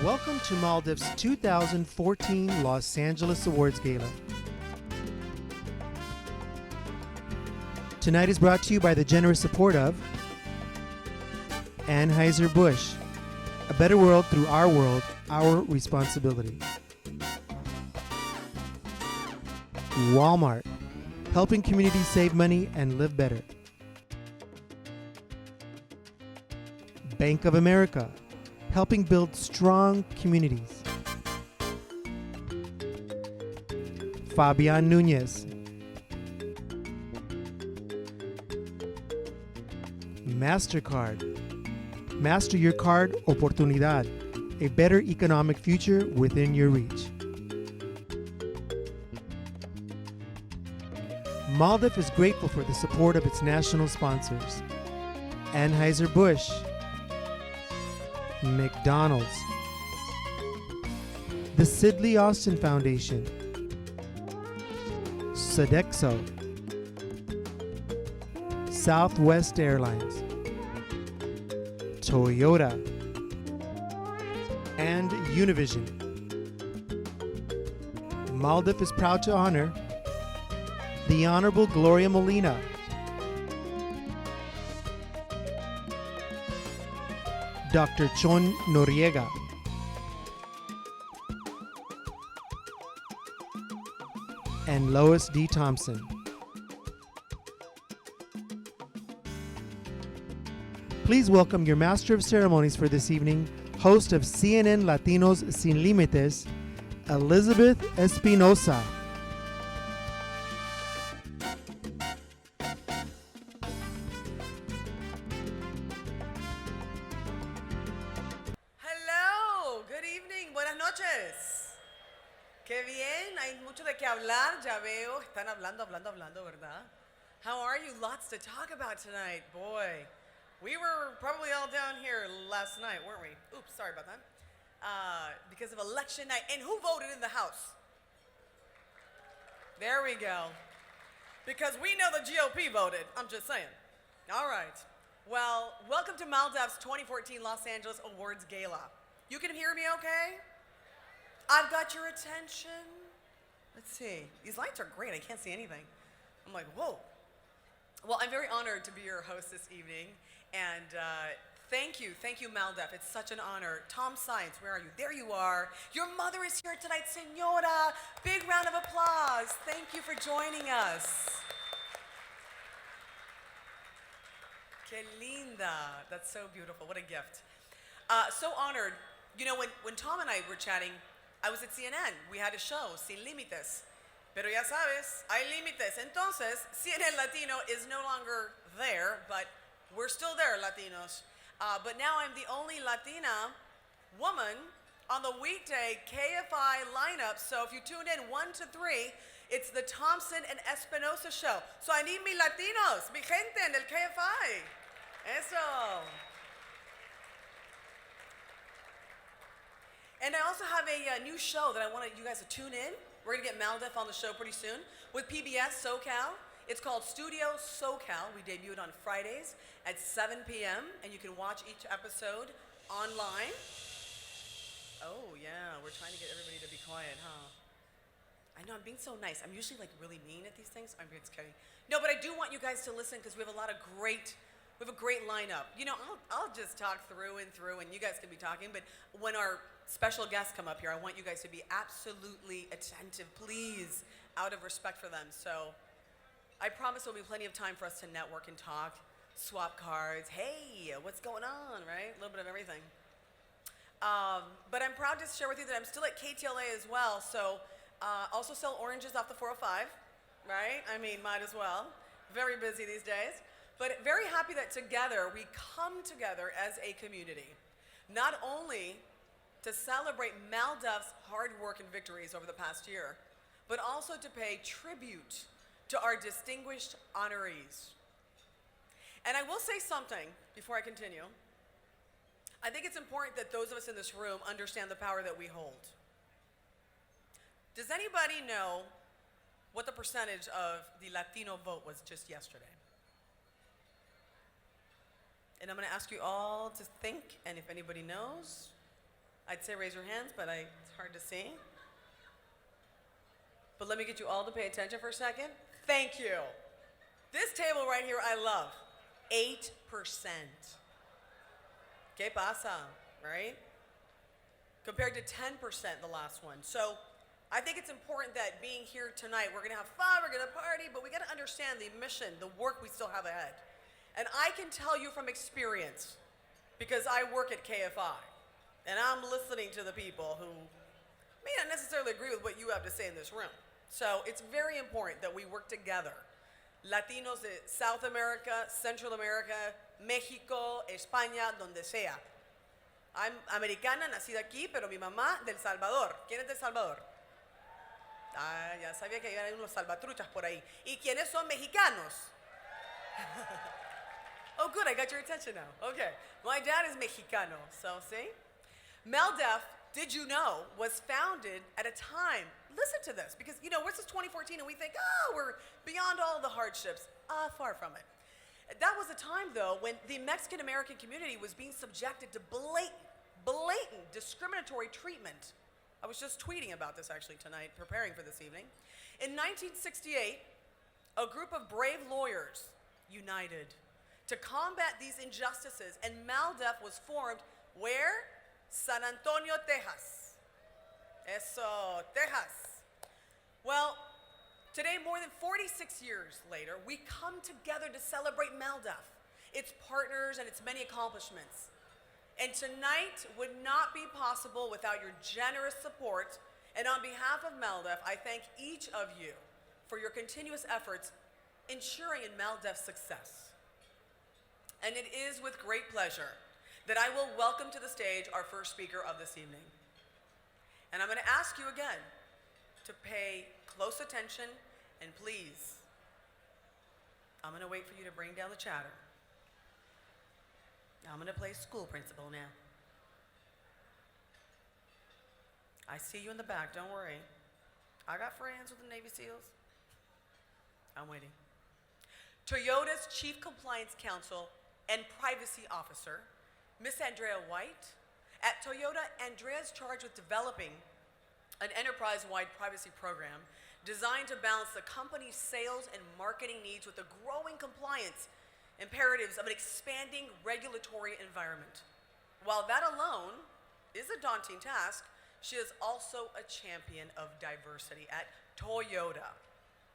Welcome to Maldives' 2014 Los Angeles Awards Gala. Tonight is brought to you by the generous support of Anheuser-Busch, a better world through our world, our responsibility. Walmart, helping communities save money and live better. Bank of America, helping build strong communities. Fabian Nunez. MasterCard. Master your card oportunidad, a better economic future within your reach. Maldives is grateful for the support of its national sponsors. Anheuser-Busch, McDonald's, the Sidley Austin Foundation, Sodexo, Southwest Airlines, Toyota, and Univision. Maldives is proud to honor the Honorable Gloria Molina, Dr. Chon Noriega, and Lois D. Thompson. Please welcome your Master of Ceremonies for this evening, host of CNN Latinos Sin Límites, Elizabeth Espinosa. Hello, good evening, buenas noches. Qué bien, hay mucho de qué hablar, ya veo, están hablando, ¿verdad? How are you? Lots to talk about tonight, boy. We were probably all down here last night, weren't we? Oops, sorry about that. Because of election night. And who voted in the House? There we go. Because we know the GOP voted. I'm just saying. All right. Well, welcome to Maldives' 2014 Los Angeles Awards Gala. You can hear me okay? I've got your attention. Let's see. These lights are great. I can't see anything. I'm like, whoa. Well, I'm very honored to be your host this evening. And thank you, Maldives. It's such an honor. Tom Science, where are you? There you are. Your mother is here tonight, Senora. Big round of applause. Thank you for joining us. Que linda. That's so beautiful. What a gift. So honored. You know, when Tom and I were chatting, I was at CNN. We had a show, Sin Límites. Pero ya sabes, hay límites. Entonces, CNN Latino is no longer there, but we're still there, Latinos. But now I'm the only Latina woman on the weekday KFI lineup. So if you tune in 1 to 3, it's the Thompson and Espinosa show. So I need mi Latinos, mi gente en el KFI. Eso. And I also have a new show that I want you guys to tune in. We're going to get Maldives on the show pretty soon with PBS SoCal. It's called Studio SoCal. We debut it on Fridays at 7 p.m. and you can watch each episode online. Oh yeah, we're trying to get everybody to be quiet, huh? I know, I'm being so nice. I'm usually like really mean at these things. I'm just kidding. No, but I do want you guys to listen because we have a great lineup. You know, I'll just talk through and you guys can be talking, but when our special guests come up here, I want you guys to be absolutely attentive, please, out of respect for them. So I promise there'll be plenty of time for us to network and talk, swap cards. Hey, what's going on, right? A little bit of everything. But I'm proud to share with you that I'm still at KTLA as well. So also sell oranges off the 405, right? I mean, might as well. Very busy these days. But very happy that together we come together as a community. Not only to celebrate Maldives' hard work and victories over the past year, but also to pay tribute to our distinguished honorees. And I will say something before I continue. I think it's important that those of us in this room understand the power that we hold. Does anybody know what the percentage of the Latino vote was just yesterday? And I'm going to ask you all to think, and if anybody knows, I'd say raise your hands, but it's hard to see. But let me get you all to pay attention for a second. Thank you. This table right here, I love. 8%. ¿Qué pasa? Right? Compared to 10% the last one. So I think it's important that being here tonight, we're going to have fun, we're going to party, but we got to understand the mission, the work we still have ahead. And I can tell you from experience, because I work at KFI, and I'm listening to the people who may not necessarily agree with what you have to say in this room. So it's very important that we work together. Latinos de South America, Central America, México, España, donde sea. I'm americana, nacida aquí, pero mi mamá del Salvador. ¿Quién es del Salvador? Ah, ya sabía que había unos salvatruchas por ahí. ¿Y quiénes son mexicanos? Oh, good, I got your attention now. Okay, my dad is Mexicano, so see? MALDEF, did you know, was founded at a time, listen to this, because, you know, this is 2014 and we think, oh, we're beyond all the hardships. Far from it. That was a time, though, when the Mexican-American community was being subjected to blatant discriminatory treatment. I was just tweeting about this, actually, tonight, preparing for this evening. In 1968, a group of brave lawyers united to combat these injustices, and MALDEF was formed where? San Antonio, Texas. Eso, Texas. Well, today, more than 46 years later, we come together to celebrate MALDEF, its partners, and its many accomplishments. And tonight would not be possible without your generous support. And on behalf of MALDEF, I thank each of you for your continuous efforts ensuring in MALDEF's success. And it is with great pleasure that I will welcome to the stage our first speaker of this evening. And I'm going to ask you again to pay close attention, and please, I'm going to wait for you to bring down the chatter. I'm going to play school principal now. I see you in the back, don't worry. I got friends with the Navy SEALs. I'm waiting. Toyota's Chief Compliance Counsel and Privacy Officer, Miss Andrea White. At Toyota, Andrea is charged with developing an enterprise-wide privacy program designed to balance the company's sales and marketing needs with the growing compliance imperatives of an expanding regulatory environment. While that alone is a daunting task, she is also a champion of diversity at Toyota.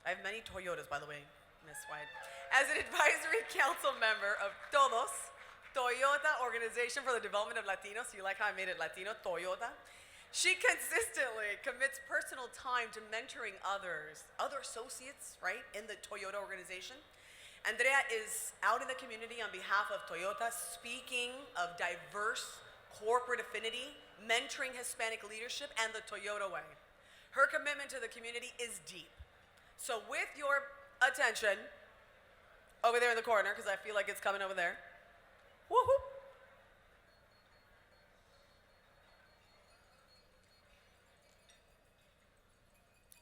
I have many Toyotas, by the way, Miss White. As an advisory council member of Todos, Toyota Organization for the Development of Latinos, you like how I made it Latino, Toyota? She consistently commits personal time to mentoring other associates, right, in the Toyota organization. Andrea is out in the community on behalf of Toyota, speaking of diverse corporate affinity, mentoring Hispanic leadership, and the Toyota way. Her commitment to the community is deep. So with your attention, over there in the corner, because I feel like it's coming over there. Woohoo!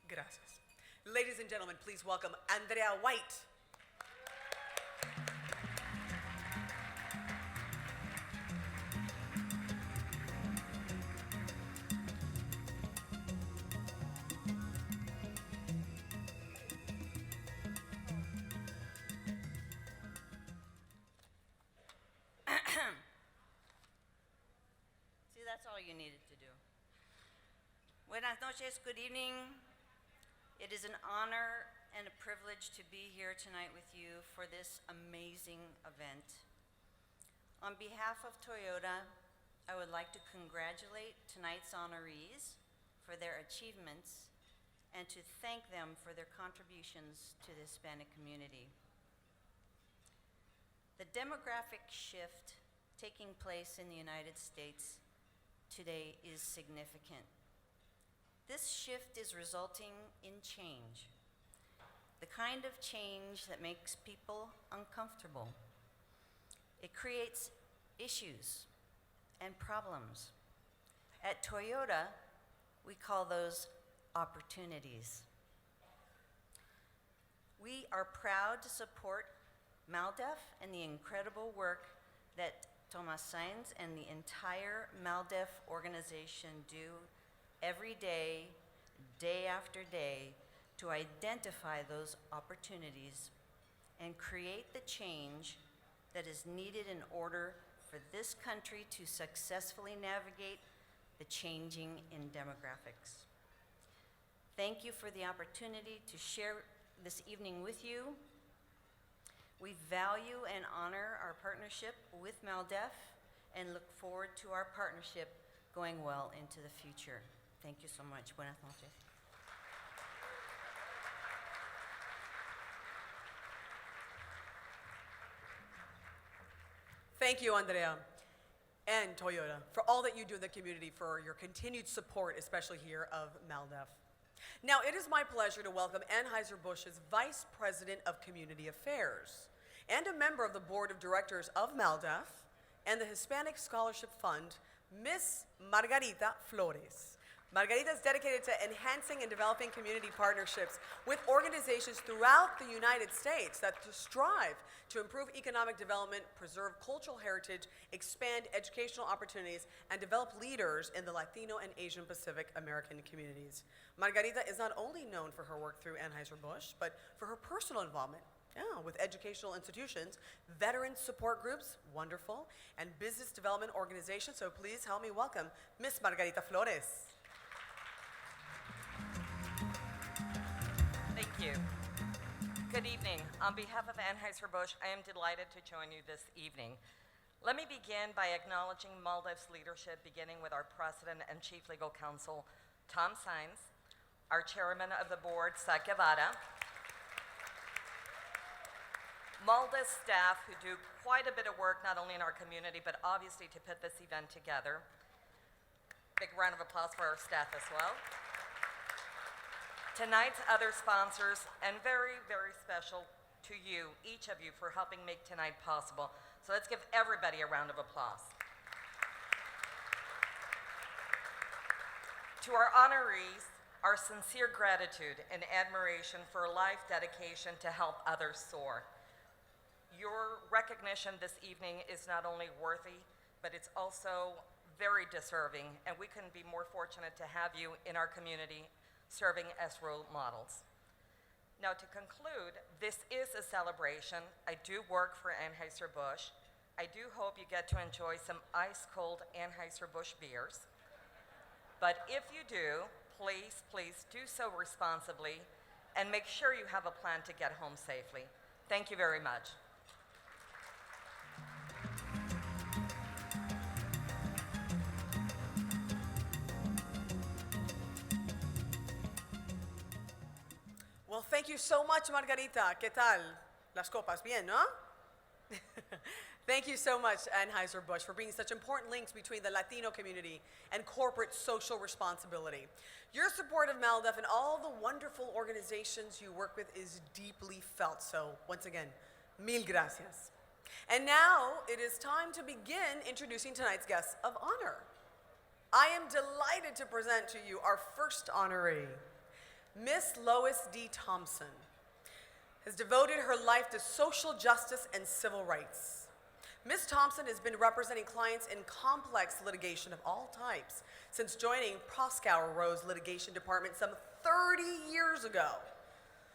Gracias. Ladies and gentlemen, please welcome Andrea White. See, that's all you needed to do. Buenas noches, good evening. It is an honor and a privilege to be here tonight with you for this amazing event. On behalf of Toyota, I would like to congratulate tonight's honorees for their achievements and to thank them for their contributions to the Hispanic community. The demographic shift taking place in the United States today is significant. This shift is resulting in change, the kind of change that makes people uncomfortable. It creates issues and problems. At Toyota, we call those opportunities. We are proud to support MALDEF and the incredible work that Thomas Sainz and the entire MALDEF organization do every day, day after day, to identify those opportunities and create the change that is needed in order for this country to successfully navigate the changing in demographics. Thank you for the opportunity to share this evening with you. We value and honor our partnership with MALDEF and look forward to our partnership going well into the future. Thank you so much. Buenas noches. Thank you, Andrea and Toyota, for all that you do in the community, for your continued support, especially here of MALDEF. Now, it is my pleasure to welcome Anheuser-Busch's Vice President of Community Affairs and a member of the Board of Directors of MALDEF and the Hispanic Scholarship Fund, Miss Margarita Flores. Margarita is dedicated to enhancing and developing community partnerships with organizations throughout the United States that strive to improve economic development, preserve cultural heritage, expand educational opportunities, and develop leaders in the Latino and Asian Pacific American communities. Margarita is not only known for her work through Anheuser-Busch, but for her personal involvement with educational institutions, veteran support groups, wonderful, and business development organizations. So please help me welcome Miss Margarita Flores. Thank you. Good evening. On behalf of Anheuser-Busch, I am delighted to join you this evening. Let me begin by acknowledging MALDEF's leadership, beginning with our President and Chief Legal Counsel, Tom Sainz, our Chairman of the Board, Sat Guevara, MALDEF staff who do quite a bit of work not only in our community, but obviously to put this event together. Big round of applause for our staff as well. Tonight's other sponsors, and very, very special to you, each of you, for helping make tonight possible. So let's give everybody a round of applause. To our honorees, our sincere gratitude and admiration for a life dedication to help others soar. Your recognition this evening is not only worthy, but it's also very deserving, and we couldn't be more fortunate to have you in our community serving as role models. Now, to conclude, this is a celebration. I do work for Anheuser-Busch. I do hope you get to enjoy some ice-cold Anheuser-Busch beers. But if you do, please, please do so responsibly and make sure you have a plan to get home safely. Thank you very much. Well, thank you so much, Margarita. ¿Qué tal? Las copas, bien, no? Thank you so much, Anheuser-Busch, for bringing such important links between the Latino community and corporate social responsibility. Your support of MALDEF and all the wonderful organizations you work with is deeply felt. So, once again, mil gracias. And now it is time to begin introducing tonight's guests of honor. I am delighted to present to you our first honoree. Miss Lois D. Thompson has devoted her life to social justice and civil rights. Ms. Thompson has been representing clients in complex litigation of all types since joining Proskauer Rose Litigation Department some 30 years ago.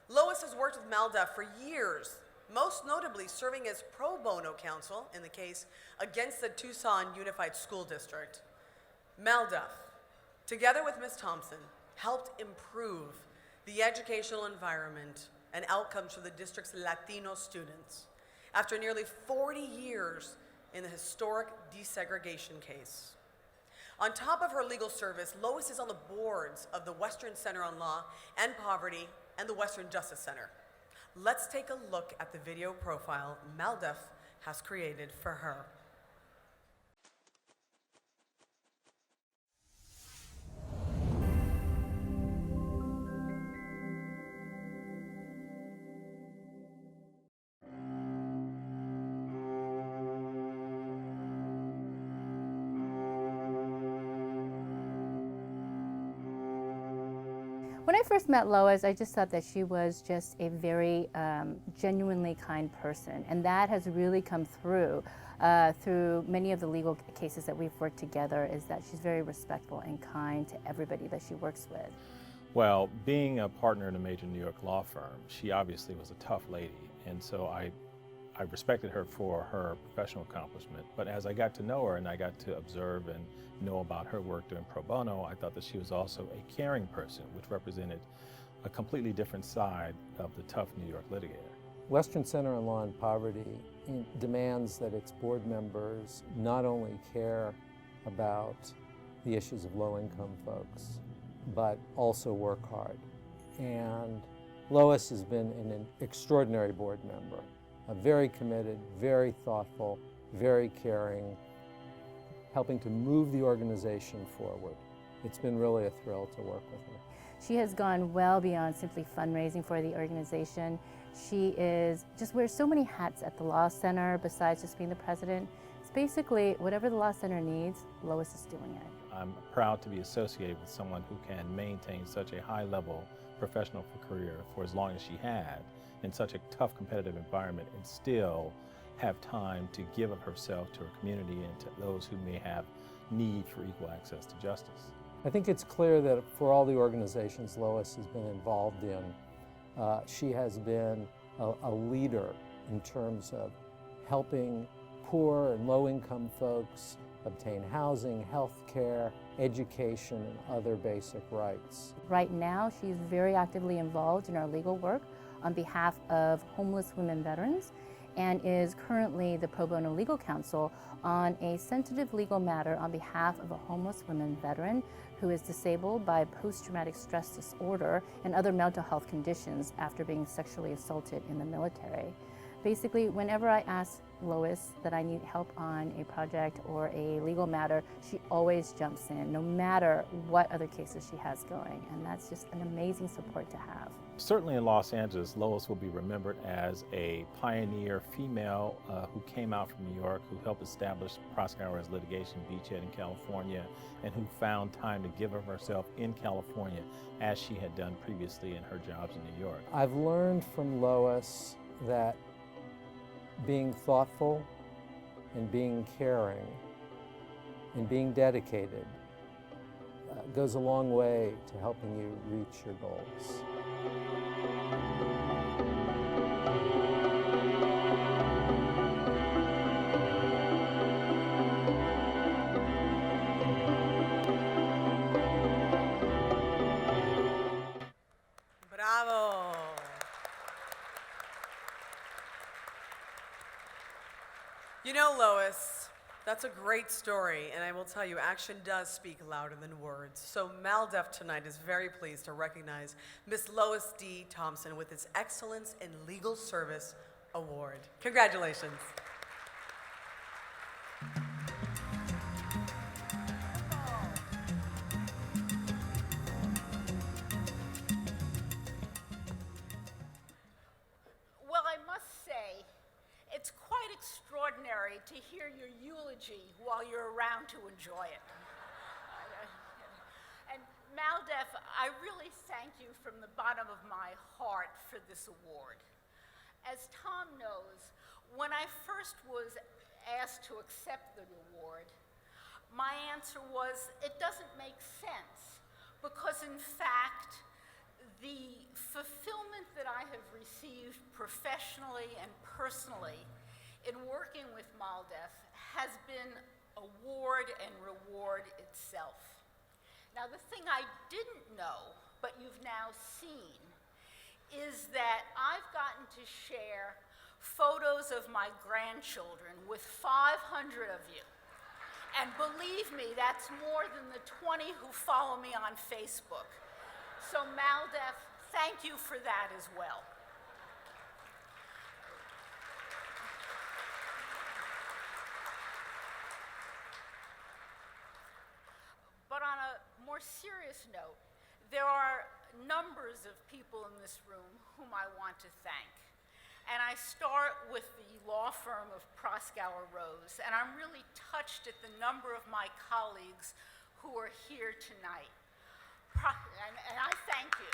Lois has worked with MALDEF for years, most notably serving as pro bono counsel in the case against the Tucson Unified School District. MALDEF, together with Ms. Thompson, helped improve the educational environment and outcomes for the district's Latino students after nearly 40 years in the historic desegregation case. On top of her legal service, Lois is on the boards of the Western Center on Law and Poverty and the Western Justice Center. Let's take a look at the video profile MALDEF has created for her. When I first met Lois, I just thought that she was just a very genuinely kind person, and that has really come through many of the legal cases that we've worked together, is that she's very respectful and kind to everybody that she works with. Well, being a partner in a major New York law firm, she obviously was a tough lady, and so I respected her for her professional accomplishment. But as I got to know her and I got to observe and know about her work doing pro bono, I thought that she was also a caring person, which represented a completely different side of the tough New York litigator. Western Center on Law and Poverty demands that its board members not only care about the issues of low-income folks, but also work hard. And Lois has been an extraordinary board member, very committed, very thoughtful, very caring, helping to move the organization forward. It's been really a thrill to work with her. She has gone well beyond simply fundraising for the organization. She just wears so many hats at the Law Center besides just being the president. It's basically whatever the Law Center needs, Lois is doing it. I'm proud to be associated with someone who can maintain such a high-level professional career for as long as she had in such a tough competitive environment and still have time to give of herself to her community and to those who may have need for equal access to justice. I think it's clear that for all the organizations Lois has been involved in, she has been a leader in terms of helping poor and low-income folks obtain housing, health care, education, and other basic rights. Right now, she's very actively involved in our legal work on behalf of homeless women veterans, and is currently the pro bono legal counsel on a sensitive legal matter on behalf of a homeless women veteran who is disabled by post-traumatic stress disorder and other mental health conditions after being sexually assaulted in the military. Basically, whenever I ask Lois that I need help on a project or a legal matter, she always jumps in, no matter what other cases she has going, and that's just an amazing support to have. Certainly in Los Angeles, Lois will be remembered as a pioneer female who came out from New York, who helped establish Proskauer's litigation beachhead in California, and who found time to give of herself in California as she had done previously in her jobs in New York. I've learned from Lois that being thoughtful and being caring and being dedicated goes a long way to helping you reach your goals. Bravo. You know, Lois, that's a great story, and I will tell you, action does speak louder than words. So MALDEF tonight is very pleased to recognize Miss Lois D. Thompson with its Excellence in Legal Service Award. Congratulations. Well, I must say, it's quite extraordinary to hear your eulogy while you're around to enjoy it. And MALDEF, I really thank you from the bottom of my heart for this award. As Tom knows, when I first was asked to accept the award, my answer was, it doesn't make sense, because in fact, the fulfillment that I have received professionally and personally in working with MALDEF has been award and reward itself. Now, the thing I didn't know, but you've now seen, is that I've gotten to share photos of my grandchildren with 500 of you. And believe me, that's more than the 20 who follow me on Facebook. So MALDEF, thank you for that as well. But on a more serious note, there are numbers of people in this room whom I want to thank. And I start with the law firm of Proskauer Rose, and I'm really touched at the number of my colleagues who are here tonight. and I thank you.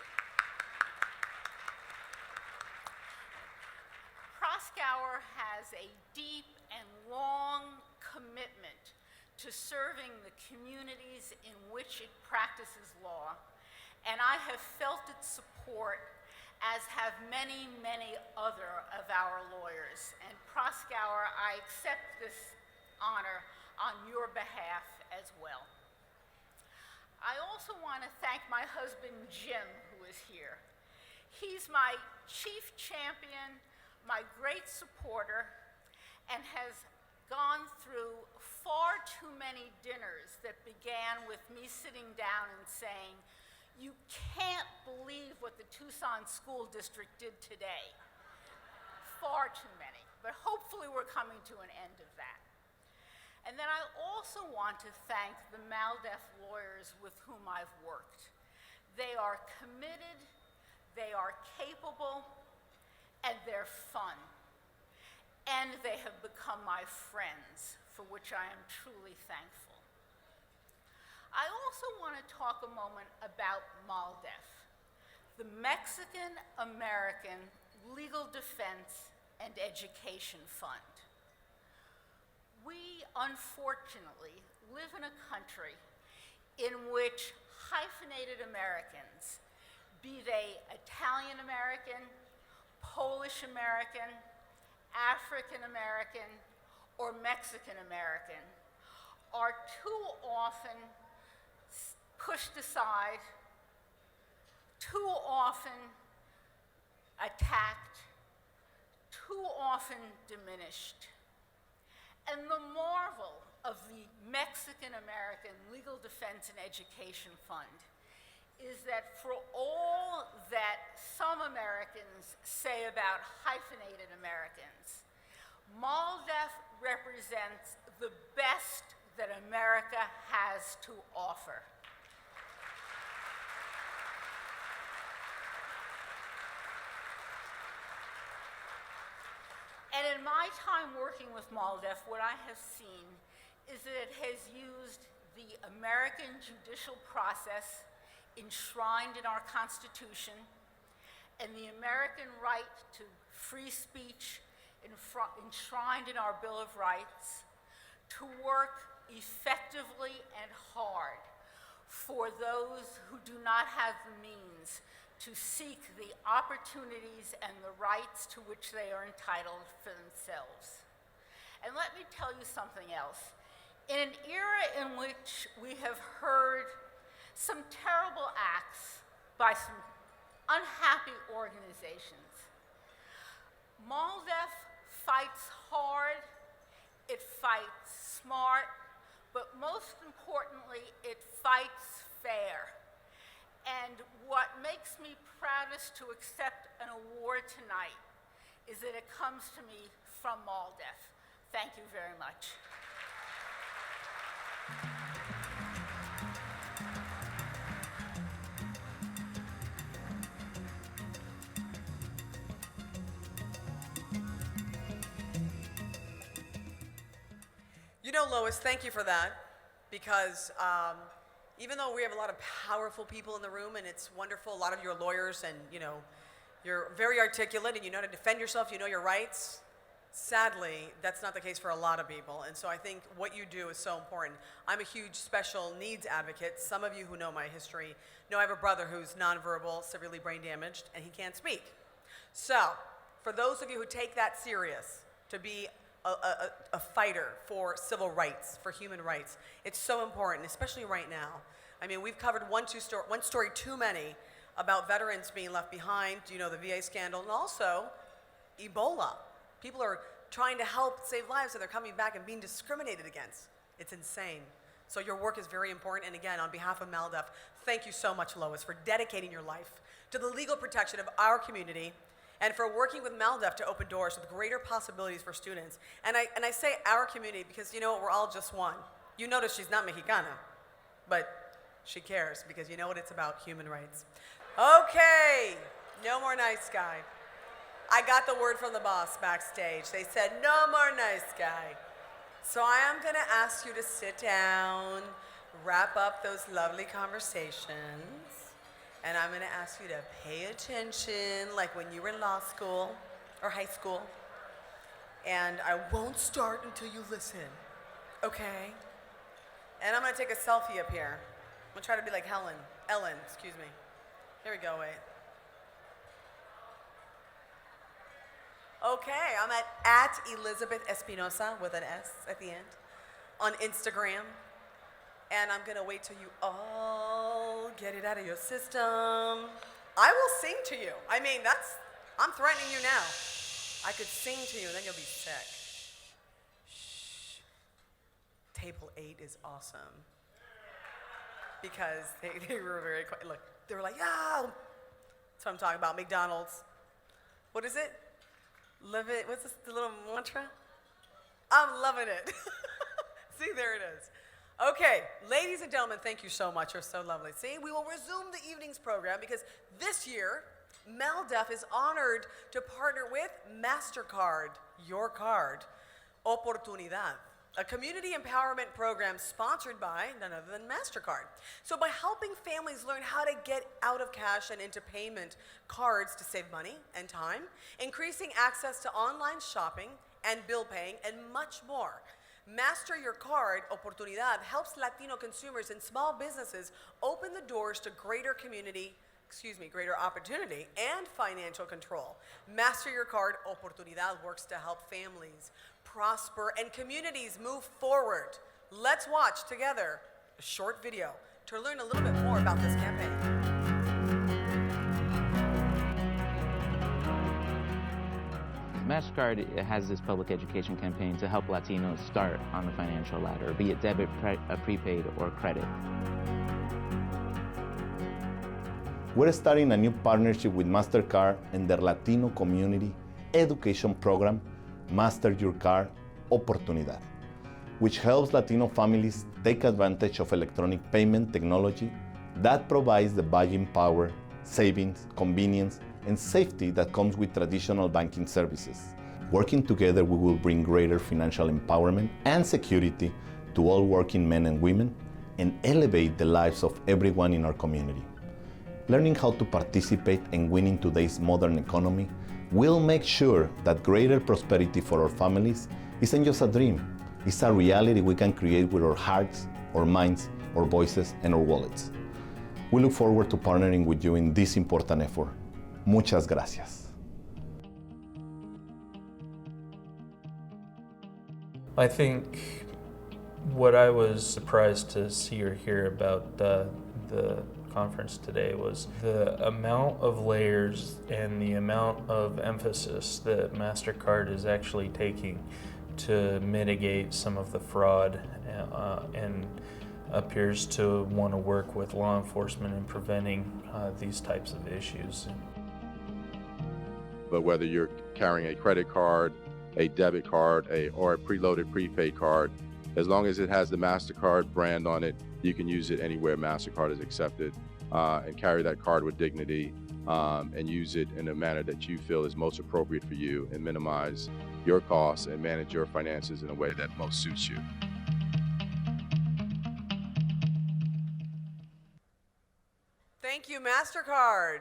Proskauer has a deep and long commitment to serving the communities in which it practices law, and I have felt its support, as have many, many other of our lawyers. And Proskauer, I accept this honor on your behalf as well. I also want to thank my husband, Jim, who is here. He's my chief champion, my great supporter, and has gone through far too many dinners that began with me sitting down and saying, "You can't believe what the Tucson School District did today." Far too many, but hopefully we're coming to an end of that. And then I also want to thank the MALDEF lawyers with whom I've worked. They are committed, they are capable, and they're fun. And they have become my friends, for which I am truly thankful. I also want to talk a moment about MALDEF, the Mexican American Legal Defense and Education Fund. We, unfortunately, live in a country in which hyphenated Americans, be they Italian American, Polish American, African American, or Mexican American, are too often pushed aside, too often attacked, too often diminished. And the marvel of the Mexican American Legal Defense and Education Fund is that for all that some Americans say about hyphenated Americans, MALDEF represents the best that America has to offer. And in my time working with MALDEF, what I have seen is that it has used the American judicial process enshrined in our Constitution and the American right to free speech enshrined in our Bill of Rights to work effectively and hard for those who do not have the means to seek the opportunities and the rights to which they are entitled for themselves. And let me tell you something else. In an era in which we have heard some terrible acts by some unhappy organizations, MALDEF fights hard, it fights smart, but most importantly, it fights fair. And what makes me proudest to accept an award tonight is that it comes to me from MALDEF. Thank you very much. You know, Lois, thank you for that, because even though we have a lot of powerful people in the room, and it's wonderful, a lot of you are lawyers, and you know, you're very articulate, and you know how to defend yourself, you know your rights. Sadly, that's not the case for a lot of people, and so I think what you do is so important. I'm a huge special needs advocate. Some of you who know my history know I have a brother who's nonverbal, severely brain damaged, and he can't speak. So, for those of you who take that serious, to be a fighter for civil rights, for human rights, it's so important, especially right now. I mean, we've covered one story too many about veterans being left behind, you know, the VA scandal, and also Ebola. People are trying to help save lives, and they're coming back and being discriminated against. It's insane. So your work is very important, and again, on behalf of MALDEF, thank you so much, Lois, for dedicating your life to the legal protection of our community, and for working with MALDEF to open doors with greater possibilities for students. And I say our community because, you know what, we're all just one. You notice she's not Mexicana, but she cares because you know what, it's about human rights. Okay, no more nice guy. I got the word from the boss backstage. They said, no more nice guy. So I am gonna ask you to sit down. wrap up those lovely conversations, and I'm gonna ask you to pay attention like when you were in law school or high school. And I won't start until you listen, okay? And I'm gonna take a selfie up here. I'm gonna try to be like Ellen, excuse me. Here we go, wait. Okay, I'm at Elizabeth Espinosa with an S at the end on Instagram. And I'm gonna wait till you all get it out of your system. I will sing to you. I mean, I'm threatening you now. I could sing to you and then you'll be sick. Shh. Table 8 is awesome. Because they were very quiet. Look, they were like, yeah. That's what I'm talking about, McDonald's. What is it? Live it, what's this, the little mantra? I'm loving it. See, there it is. Okay, ladies and gentlemen, thank you so much. You're so lovely. See, we will resume the evening's program because this year, MALDEF is honored to partner with MasterCard, your card, Oportunidad, a community empowerment program sponsored by none other than MasterCard. So by helping families learn how to get out of cash and into payment cards to save money and time, increasing access to online shopping and bill paying, and much more. Master Your Card, Oportunidad, helps Latino consumers and small businesses open the doors to greater opportunity and financial control. Master Your Card, Oportunidad works to help families prosper and communities move forward. Let's watch together a short video to learn a little bit more about this campaign. MasterCard has this public education campaign to help Latinos start on the financial ladder, be it debit, prepaid, or credit. We're starting a new partnership with MasterCard and their Latino community education program, Master Your Card Oportunidad, which helps Latino families take advantage of electronic payment technology that provides the buying power, savings, convenience, and safety that comes with traditional banking services. Working together, we will bring greater financial empowerment and security to all working men and women and elevate the lives of everyone in our community. Learning how to participate and win in today's modern economy will make sure that greater prosperity for our families isn't just a dream, it's a reality we can create with our hearts, our minds, our voices, and our wallets. We look forward to partnering with you in this important effort. Muchas gracias. I think what I was surprised to see or hear about the conference today was the amount of layers and the amount of emphasis that MasterCard is actually taking to mitigate some of the fraud and appears to want to work with law enforcement in preventing these types of issues. But whether you're carrying a credit card, a debit card, or a preloaded prepaid card, as long as it has the MasterCard brand on it, you can use it anywhere MasterCard is accepted, and carry that card with dignity, and use it in a manner that you feel is most appropriate for you and minimize your costs and manage your finances in a way that most suits you. Thank you, MasterCard.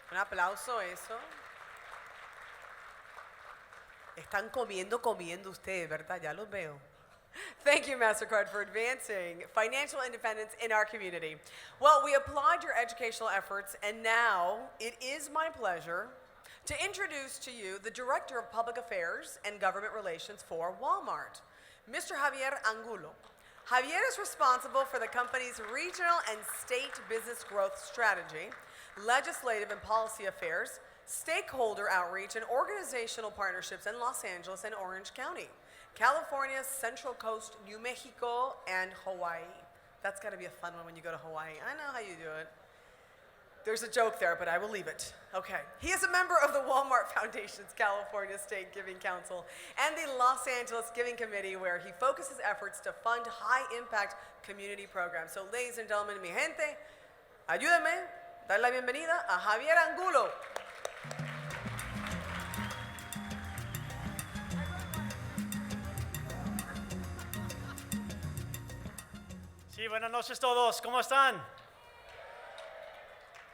Un aplauso eso. Están comiendo ustedes, ¿verdad? Ya los veo. Thank you, MasterCard, for advancing financial independence in our community. Well, we applaud your educational efforts, and now it is my pleasure to introduce to you the Director of Public Affairs and Government Relations for Walmart, Mr. Javier Angulo. Javier is responsible for the company's regional and state business growth strategy, legislative and policy affairs, stakeholder outreach, and organizational partnerships in Los Angeles and Orange County, California, Central Coast, New Mexico, and Hawaii. That's got to be a fun one when you go to Hawaii. I know how you do it. There's a joke there, but I will leave it. Okay. He is a member of the Walmart Foundation's California State Giving Council and the Los Angeles Giving Committee, where he focuses efforts to fund high-impact community programs. So, ladies and gentlemen, mi gente, ayúdenme a dar la bienvenida a Javier Angulo. Sí, buenas noches todos. ¿Cómo están?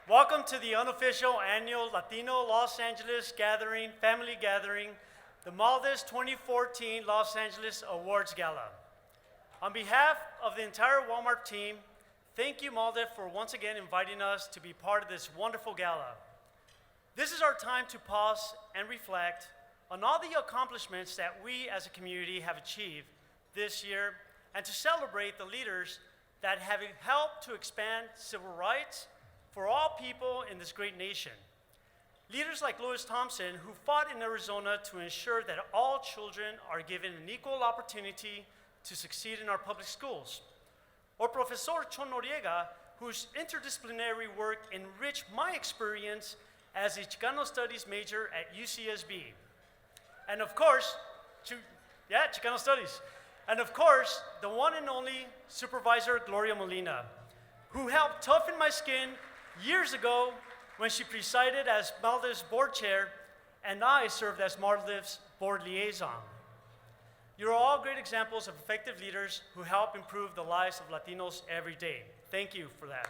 Welcome to the unofficial annual Latino Los Angeles gathering, family gathering, the Maldes 2014 Los Angeles Awards Gala. On behalf of the entire Walmart team, thank you, Malde, for once again inviting us to be part of this wonderful gala. This is our time to pause and reflect on all the accomplishments that we as a community have achieved this year and to celebrate the leaders that have helped to expand civil rights for all people in this great nation. Leaders like Louis Thompson, who fought in Arizona to ensure that all children are given an equal opportunity to succeed in our public schools. Or Professor Chon Noriega, whose interdisciplinary work enriched my experience as a Chicano Studies major at UCSB. And of course, Chicano Studies. And of course, the one and only Supervisor Gloria Molina, who helped toughen my skin years ago when she presided as Maldives board chair and I served as Maldives board liaison. You're all great examples of effective leaders who help improve the lives of Latinos every day. Thank you for that.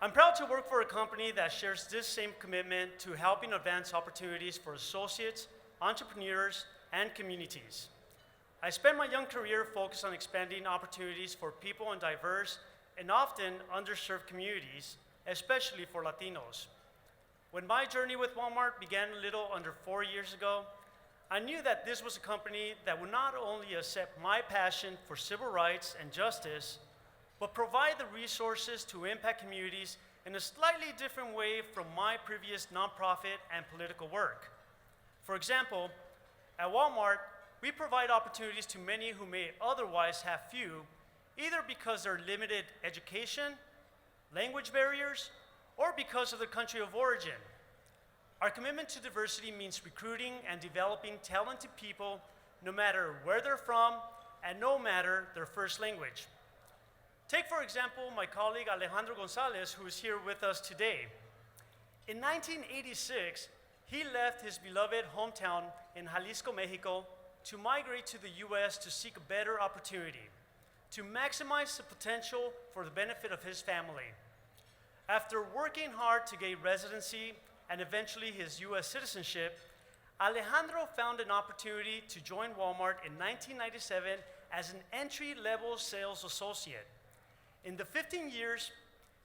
I'm proud to work for a company that shares this same commitment to helping advance opportunities for associates, entrepreneurs, and communities. I spent my young career focused on expanding opportunities for people in diverse and often underserved communities, especially for Latinos. When my journey with Walmart began a little under 4 years ago, I knew that this was a company that would not only accept my passion for civil rights and justice, but provide the resources to impact communities in a slightly different way from my previous nonprofit and political work. For example, at Walmart, we provide opportunities to many who may otherwise have few, either because they're limited education, language barriers, or because of their country of origin. Our commitment to diversity means recruiting and developing talented people no matter where they're from and no matter their first language. Take, for example, my colleague Alejandro Gonzalez, who is here with us today. In 1986, he left his beloved hometown in Jalisco, Mexico, to migrate to the US to seek a better opportunity, to maximize the potential for the benefit of his family. After working hard to gain residency and eventually his US citizenship, Alejandro found an opportunity to join Walmart in 1997 as an entry-level sales associate. In the 15 years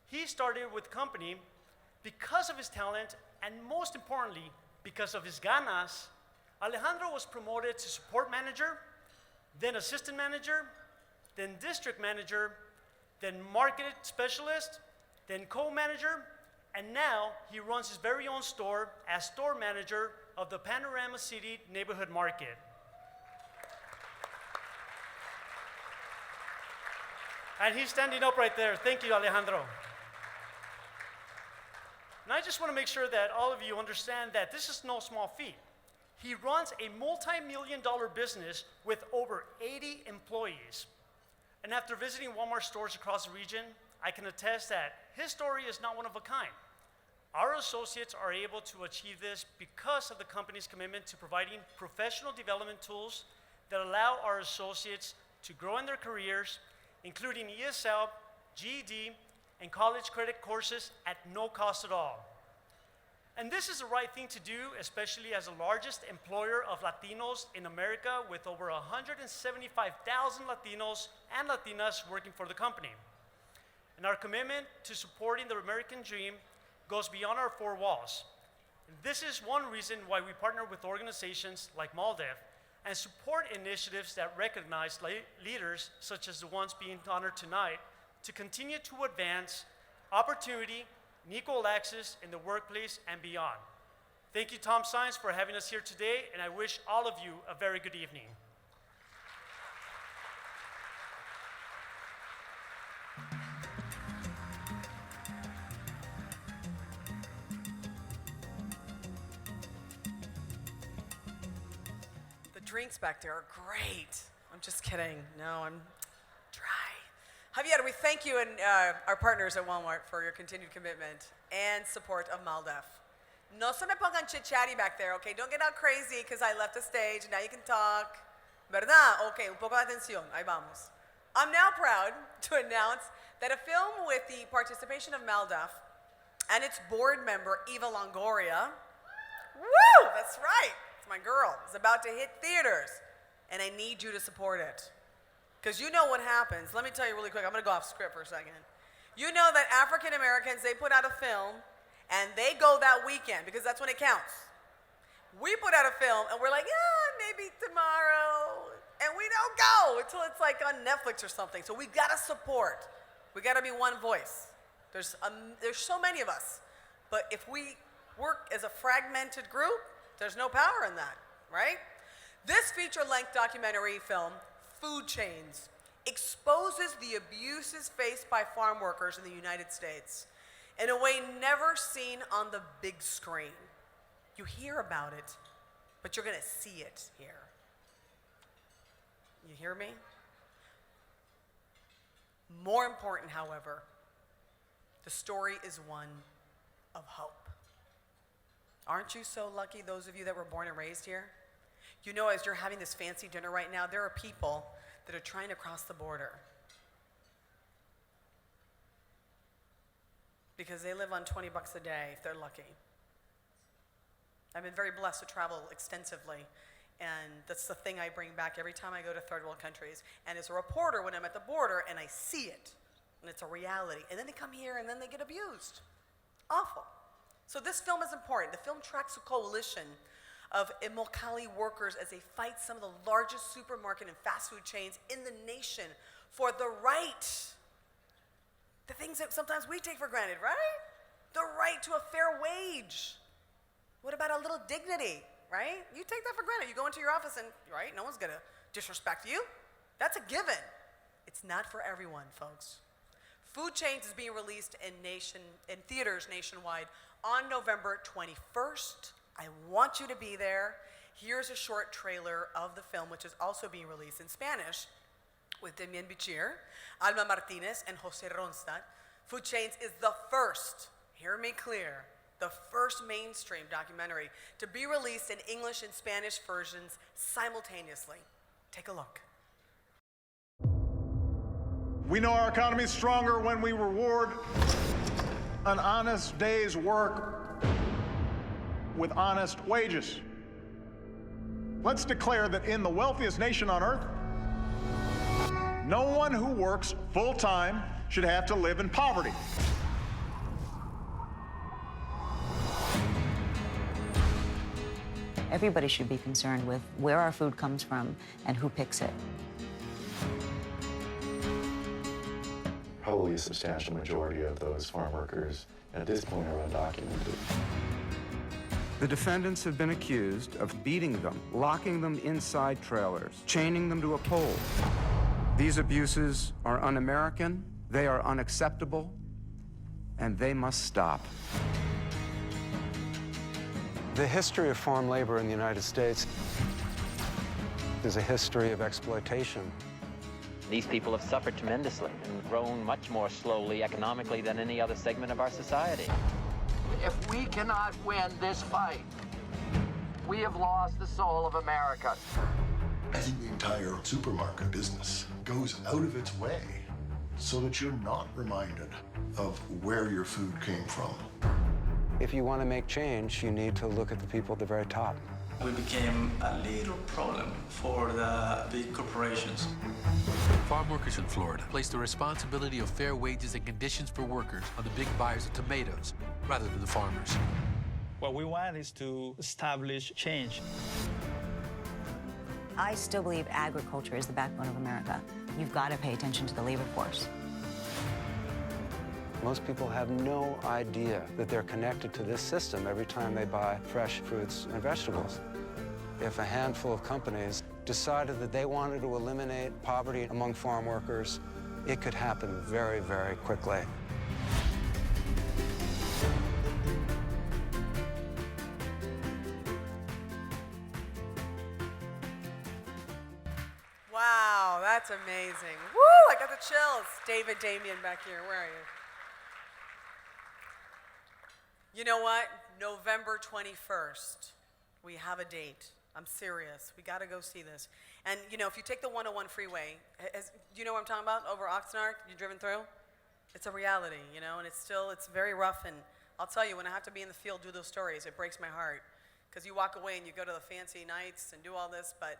he started with the company, because of his talent and most importantly, because of his ganas, Alejandro was promoted to support manager, then assistant manager, then district manager, then market specialist, then co-manager, and now he runs his very own store as store manager of the Panorama City Neighborhood Market. And he's standing up right there. Thank you, Alejandro. And I just want to make sure that all of you understand that this is no small feat. He runs a multi-million-dollar business with over 80 employees. And after visiting Walmart stores across the region, I can attest that his story is not one of a kind. Our associates are able to achieve this because of the company's commitment to providing professional development tools that allow our associates to grow in their careers, including ESL, GED, and college credit courses at no cost at all. And this is the right thing to do, especially as the largest employer of Latinos in America with over 175,000 Latinos and Latinas working for the company. And our commitment to supporting the American dream goes beyond our four walls. And this is one reason why we partner with organizations like MALDEF and support initiatives that recognize leaders such as the ones being honored tonight to continue to advance opportunity and equal access in the workplace and beyond. Thank you, Tom Saenz, for having us here today, and I wish all of you a very good evening. Drinks back there are great. I'm just kidding. No, I'm dry. Javier, we thank you and our partners at Walmart for your continued commitment and support of MALDEF. No se me pongan chit-chatty back there, okay? Don't get out crazy because I left the stage and now you can talk. ¿Verdad? Ok, un poco de atención. Ahí vamos. I'm now proud to announce that a film with the participation of MALDEF and its board member, Eva Longoria, woo, that's right, it's my girl, is about to hit theaters, and I need you to support it. Because you know what happens. Let me tell you really quick, I'm going to go off script for a second. You know that African Americans, they put out a film, and they go that weekend, because that's when it counts. We put out a film, and we're like, yeah, maybe tomorrow, and we don't go until it's like on Netflix or something. So we gotta support. We gotta be one voice. There's so many of us, but if we work as a fragmented group, there's no power in that, right? This feature-length documentary film, Food Chains, exposes the abuses faced by farm workers in the United States in a way never seen on the big screen. You hear about it, but you're gonna see it here. You hear me? More important, however, the story is one of hope. Aren't you so lucky, those of you that were born and raised here? You know, as you're having this fancy dinner right now, there are people that are trying to cross the border because they live on 20 bucks a day if they're lucky. I've been very blessed to travel extensively, and that's the thing I bring back every time I go to third world countries. And as a reporter, when I'm at the border and I see it, and it's a reality, and then they come here and then they get abused. Awful. So this film is important. The film tracks a coalition of Immokalee workers as they fight some of the largest supermarket and fast food chains in the nation for the right. The things that sometimes we take for granted, right? The right to a fair wage. What about a little dignity, right? You take that for granted. You go into your office and, right, no one's gonna disrespect you. That's a given. It's not for everyone, folks. Food Chains is being released in theaters nationwide on November 21st. I want you to be there. Here's a short trailer of the film, which is also being released in Spanish with Demian Bichir, Alma Martinez, and Jose Ronstadt. Food Chains is the first, hear me clear, the first mainstream documentary to be released in English and Spanish versions simultaneously. Take a look. We know our economy is stronger when we reward an honest day's work with honest wages. Let's declare that in the wealthiest nation on earth, no one who works full-time should have to live in poverty. Everybody should be concerned with where our food comes from and who picks it. Probably a substantial majority of those farm workers at this point are undocumented. The defendants have been accused of beating them, locking them inside trailers, chaining them to a pole. These abuses are un-American, they are unacceptable, and they must stop. The history of farm labor in the United States is a history of exploitation. These people have suffered tremendously and grown much more slowly economically than any other segment of our society. If we cannot win this fight, we have lost the soul of America. I think the entire supermarket business goes out of its way so that you're not reminded of where your food came from. If you want to make change, you need to look at the people at the very top. We became a little problem for the big corporations. Farm workers in Florida place the responsibility of fair wages and conditions for workers on the big buyers of tomatoes rather than the farmers. What we want is to establish change. I still believe agriculture is the backbone of America. You've got to pay attention to the labor force. Most people have no idea that they're connected to this system every time they buy fresh fruits and vegetables. If a handful of companies decided that they wanted to eliminate poverty among farm workers, it could happen very, very quickly. Wow, that's amazing. Woo, I got the chills. David, Damien back here, where are you? You know what? November 21st, we have a date. I'm serious. We got to go see this. And, you know, if you take the 101 freeway, do you know what I'm talking about? Over Oxnard, you driven through? It's a reality, you know, and it's very rough. And I'll tell you, when I have to be in the field, do those stories, it breaks my heart. Because you walk away and you go to the fancy nights and do all this, but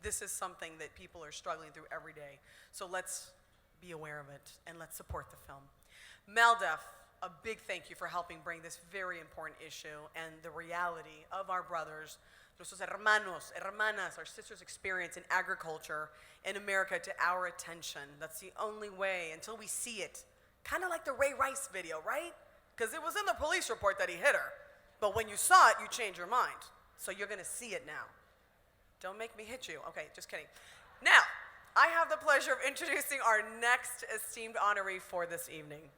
this is something that people are struggling through every day. So let's be aware of it and let's support the film. MALDEF, a big thank you for helping bring this very important issue and the reality of our brothers, nuestros hermanos, hermanas, our sisters' experience in agriculture in America to our attention. That's the only way until we see it. Kind of like the Ray Rice video, right? Because it was in the police report that he hit her. But when you saw it, you change your mind. So you're going to see it now. Don't make me hit you. Okay, just kidding. Now, I have the pleasure of introducing our next esteemed honoree for this evening.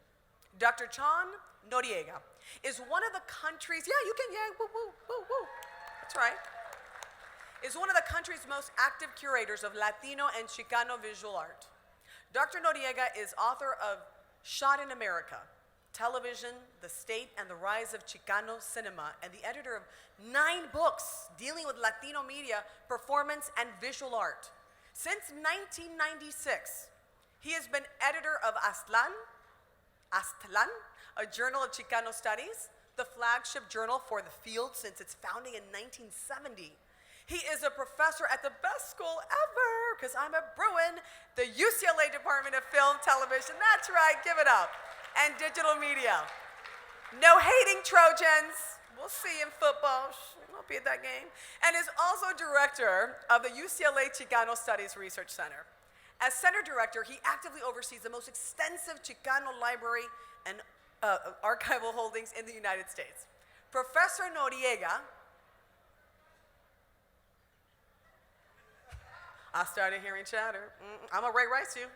Dr. Chan Noriega is one of the country's, woo, woo, woo, woo. That's right. Is one of the country's most active curators of Latino and Chicano visual art. Dr. Noriega is author of Shot in America, Television, the State, and the Rise of Chicano Cinema, and the editor of 9 books dealing with Latino media, performance, and visual art. Since 1996, he has been editor of Aztlán, a journal of Chicano studies, the flagship journal for the field since its founding in 1970. He is a professor at the best school ever, because I'm a Bruin, the UCLA Department of Film, Television, that's right, give it up, and digital media. No hating Trojans, we'll see in football, I'll be at that game, and is also director of the UCLA Chicano Studies Research Center. As center director, he actively oversees the most extensive Chicano library and archival holdings in the United States. Professor Noriega, I started hearing chatter. I'm a Ray Rice you.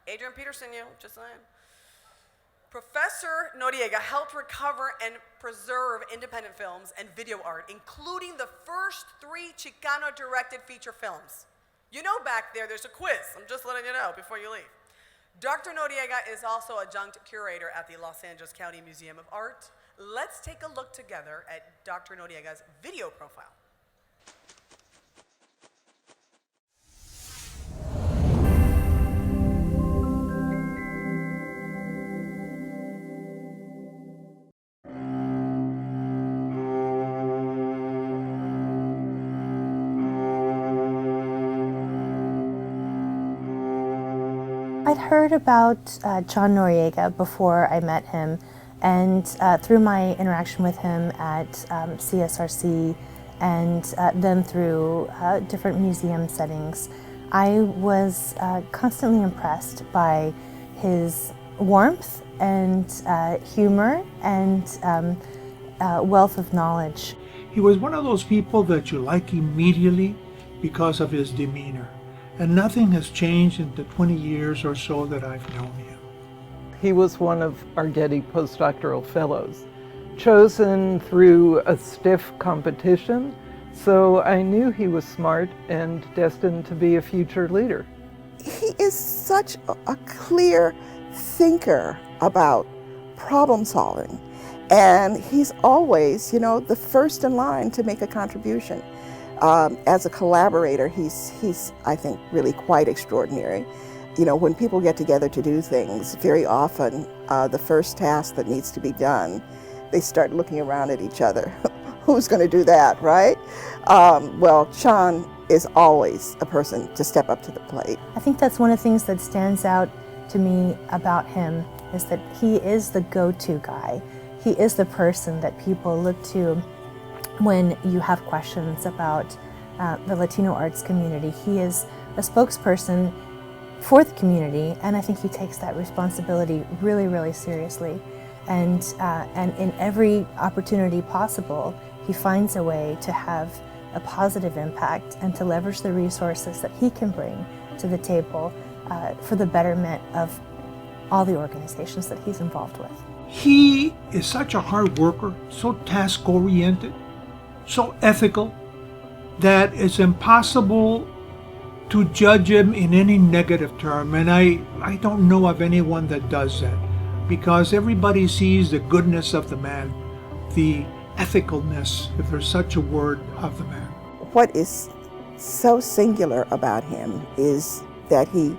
Adrian Peterson you, just saying. Professor Noriega helped recover and preserve independent films and video art, including the first 3 Chicano-directed feature films. You know back there's a quiz. I'm just letting you know before you leave. Dr. Noriega is also adjunct curator at the Los Angeles County Museum of Art. Let's take a look together at Dr. Noriega's video profile. I'd heard about Chan Noriega before I met him, and through my interaction with him at CSRC and then through different museum settings, I was constantly impressed by his warmth and humor and wealth of knowledge. He was one of those people that you like immediately because of his demeanor. And nothing has changed in the 20 years or so that I've known him. He was one of our Getty postdoctoral fellows, chosen through a stiff competition, so I knew he was smart and destined to be a future leader. He is such a clear thinker about problem solving, and he's always, the first in line to make a contribution. As a collaborator, he's, I think, really quite extraordinary. When people get together to do things, very often the first task that needs to be done, they start looking around at each other. Who's going to do that, right? Well, Chan is always a person to step up to the plate. I think that's one of the things that stands out to me about him, is that he is the go-to guy. He is the person that people look to when you have questions about the Latino arts community. He is a spokesperson for the community, and I think he takes that responsibility really, really seriously. And in every opportunity possible, he finds a way to have a positive impact and to leverage the resources that he can bring to the table for the betterment of all the organizations that he's involved with. He is such a hard worker, so task-oriented, so ethical, that it's impossible to judge him in any negative term. And I don't know of anyone that does that, because everybody sees the goodness of the man, the ethicalness, if there's such a word, of the man. What is so singular about him is that he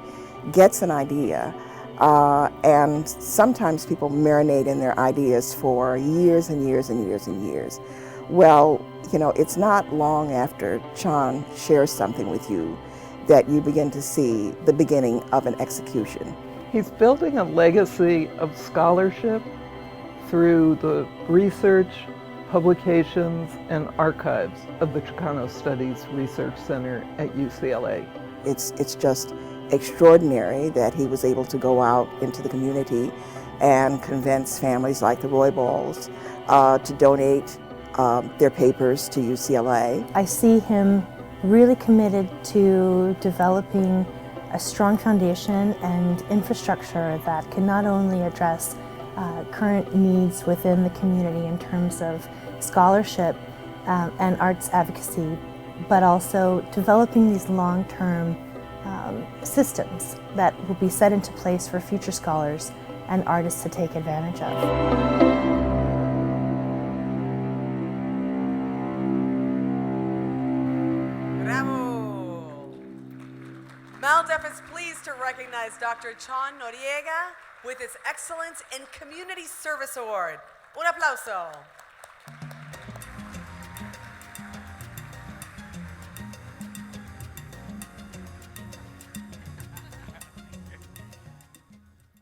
gets an idea, and sometimes people marinate in their ideas for years and years and years and years. Well, you know, it's not long after John shares something with you that you begin to see the beginning of an execution. He's building a legacy of scholarship through the research, publications, and archives of the Chicano Studies Research Center at UCLA. It's just extraordinary that he was able to go out into the community and convince families like the Roy Balls to donate their papers to UCLA. I see him really committed to developing a strong foundation and infrastructure that can not only address current needs within the community in terms of scholarship and arts advocacy, but also developing these long-term systems that will be set into place for future scholars and artists to take advantage of. MALDEF is pleased to recognize Dr. Chon Noriega with his Excellence in Community Service Award. Un aplauso.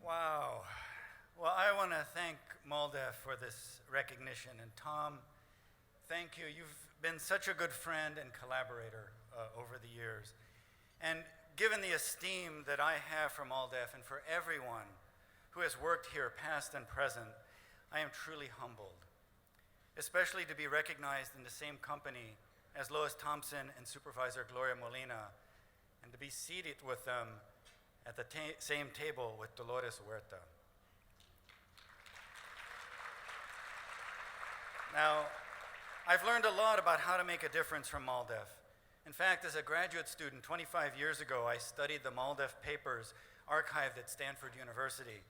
Wow. Well, I want to thank MALDEF for this recognition. And Tom, thank you. You've been such a good friend and collaborator over the years. And given the esteem that I have for MALDEF and for everyone who has worked here, past and present, I am truly humbled, especially to be recognized in the same company as Lois Thompson and Supervisor Gloria Molina, and to be seated with them at the same table with Dolores Huerta. Now, I've learned a lot about how to make a difference from MALDEF. In fact, as a graduate student 25 years ago, I studied the MALDEF papers archived at Stanford University,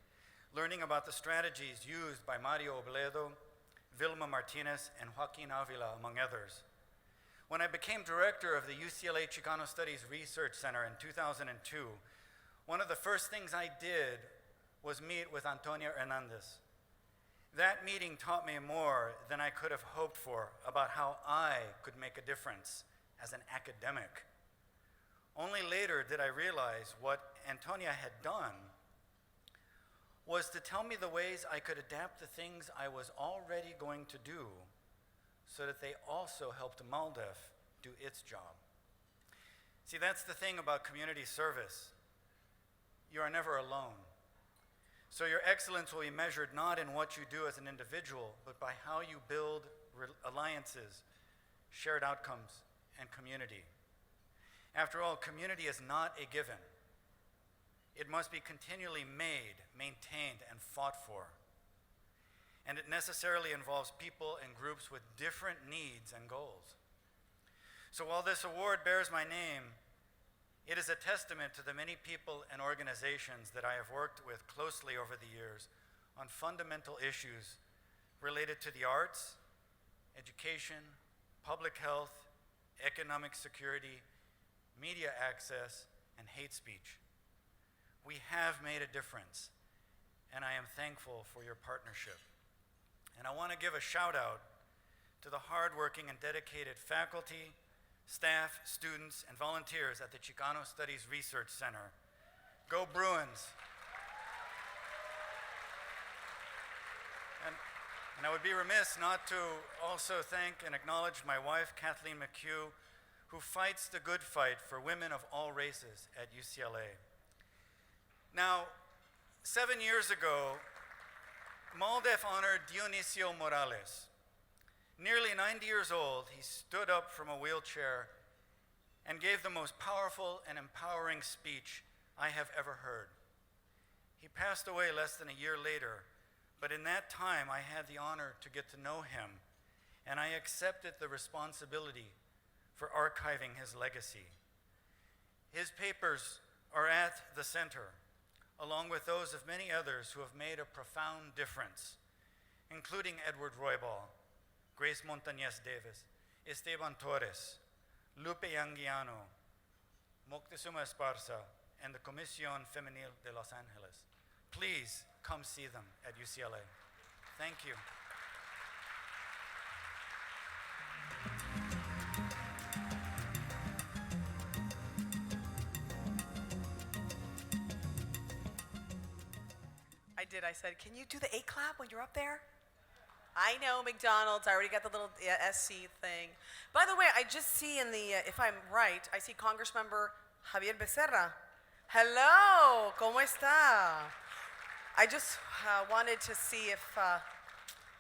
learning about the strategies used by Mario Obledo, Vilma Martinez, and Joaquin Avila, among others. When I became director of the UCLA Chicano Studies Research Center in 2002, one of the first things I did was meet with Antonia Hernandez. That meeting taught me more than I could have hoped for about how I could make a difference as an academic. Only later did I realize what Antonia had done was to tell me the ways I could adapt the things I was already going to do so that they also helped MALDEF do its job. See, that's the thing about community service. You are never alone. So your excellence will be measured not in what you do as an individual, but by how you build alliances, shared outcomes, and community. After all, community is not a given. It must be continually made, maintained, and fought for. And it necessarily involves people and groups with different needs and goals. So while this award bears my name, it is a testament to the many people and organizations that I have worked with closely over the years on fundamental issues related to the arts, education, public health, economic security, media access, and hate speech. We have made a difference, and I am thankful for your partnership. And I want to give a shout out to the hardworking and dedicated faculty, staff, students, and volunteers at the Chicano Studies Research Center. Go Bruins! And I would be remiss not to also thank and acknowledge my wife, Kathleen McHugh, who fights the good fight for women of all races at UCLA. Now, 7 years ago, MALDEF honored Dionisio Morales. Nearly 90 years old, he stood up from a wheelchair and gave the most powerful and empowering speech I have ever heard. He passed away less than a year later, but in that time I had the honor to get to know him, and I accepted the responsibility for archiving his legacy. His papers are at the center, along with those of many others who have made a profound difference, including Edward Roybal, Grace Montañez Davis, Esteban Torres, Lupe Yanguiano, Moctezuma Esparza, and the Comisión Femenil de Los Angeles. Please come see them at UCLA. Thank you. I said, can you do the 8 clap when you're up there? I know, McDonald's, I already got the little SC thing. By the way, I just see in the, if I'm right, I see Congressmember Javier Becerra. Hello, ¿cómo está? I just wanted to see if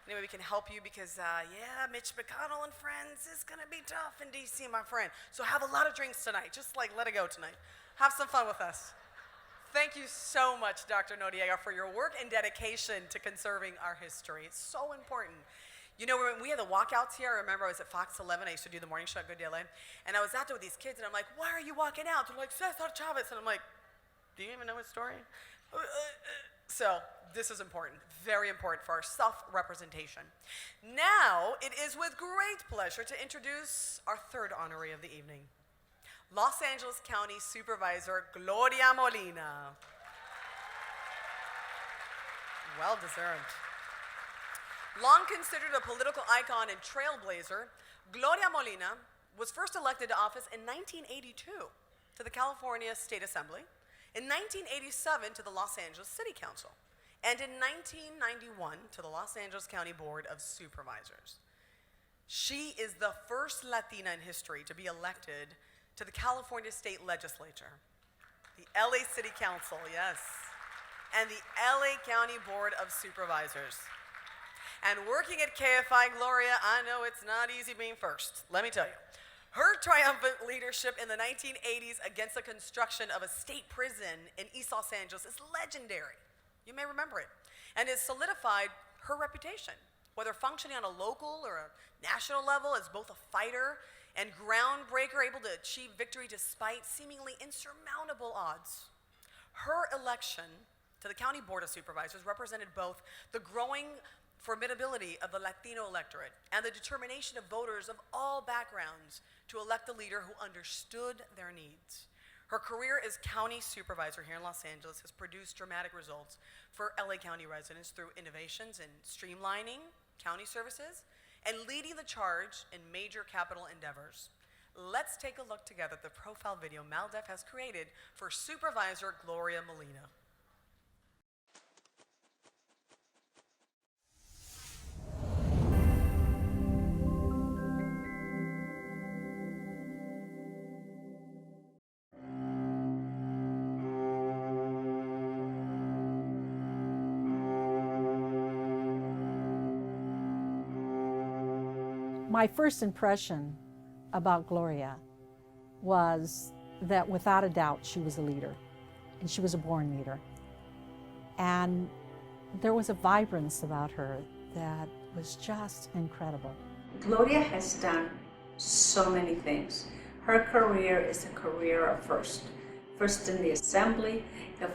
maybe we can help you because, yeah, Mitch McConnell and friends is gonna be tough in DC, my friend. So have a lot of drinks tonight, just like let it go tonight. Have some fun with us. Thank you so much, Dr. Noriega, for your work and dedication to conserving our history. It's so important. You know, when we had the walkouts here, I remember I was at Fox 11. I used to do the morning show at Good Day LA. And I was out there with these kids, and I'm like, why are you walking out? They're like, Cesar Chavez. And I'm like, do you even know his story? So this is important, very important for our self-representation. Now, it is with great pleasure to introduce our third honoree of the evening. Los Angeles County Supervisor Gloria Molina. Well deserved. Long considered a political icon and trailblazer, Gloria Molina was first elected to office in 1982 to the California State Assembly, in 1987 to the Los Angeles City Council, and in 1991 to the Los Angeles County Board of Supervisors. She is the first Latina in history to be elected to the California State Legislature, the LA City Council, yes, and the LA County Board of Supervisors. And working at KFI, Gloria, I know it's not easy being first, let me tell you. Her triumphant leadership in the 1980s against the construction of a state prison in East Los Angeles is legendary. You may remember it. And has solidified her reputation, whether functioning on a local or a national level as both a fighter and groundbreaker, able to achieve victory despite seemingly insurmountable odds. Her election to the County Board of Supervisors represented both the growing formidability of the Latino electorate and the determination of voters of all backgrounds to elect a leader who understood their needs. Her career as county supervisor here in Los Angeles has produced dramatic results for LA County residents through innovations in streamlining county services and leading the charge in major capital endeavors. Let's take a look together at the profile video MALDEF has created for Supervisor Gloria Molina. My first impression about Gloria was that without a doubt she was a leader, and she was a born leader. And there was a vibrance about her that was just incredible. Gloria has done so many things. Her career is a career of first. First in the assembly,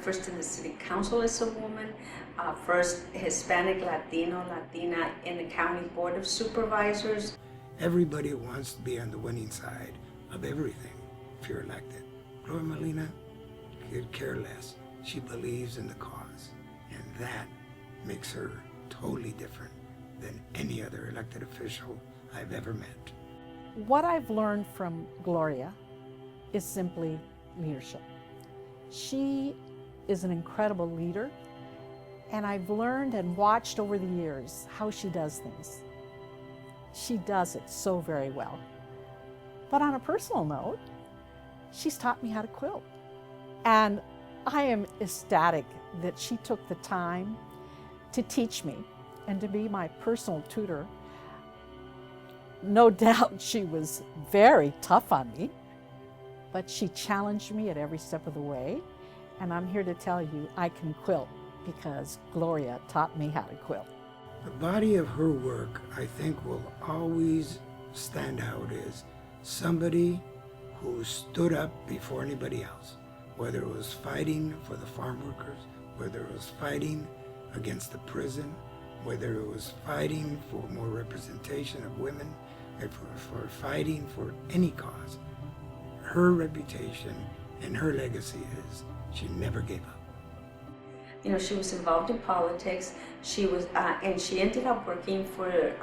first in the city council as a woman, first Hispanic, Latino, Latina in the county board of supervisors. Everybody wants to be on the winning side of everything if you're elected. Gloria Molina could care less. She believes in the cause, and that makes her totally different than any other elected official I've ever met. What I've learned from Gloria is simply leadership. She is an incredible leader, and I've learned and watched over the years how she does things. She does it so very well. But on a personal note, she's taught me how to quilt. And I am ecstatic that she took the time to teach me and to be my personal tutor. No doubt she was very tough on me, but she challenged me at every step of the way. And I'm here to tell you I can quilt because Gloria taught me how to quilt. The body of her work, I think, will always stand out as somebody who stood up before anybody else, whether it was fighting for the farm workers, whether it was fighting against the prison, whether it was fighting for more representation of women, or for fighting for any cause. Her reputation and her legacy is she never gave up. You know, she was involved in politics. She was, and she ended up working for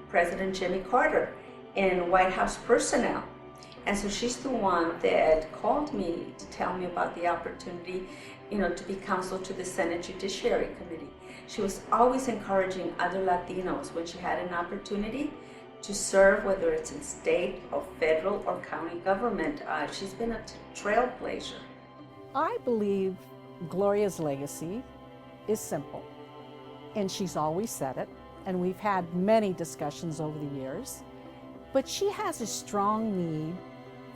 President Jimmy Carter in White House personnel. And so she's the one that called me to tell me about the opportunity, you know, to be counsel to the Senate Judiciary Committee. She was always encouraging other Latinos when she had an opportunity to serve, whether it's in state or federal or county government. She's been a trailblazer. I believe Gloria's legacy is simple, and she's always said it, and we've had many discussions over the years, but she has a strong need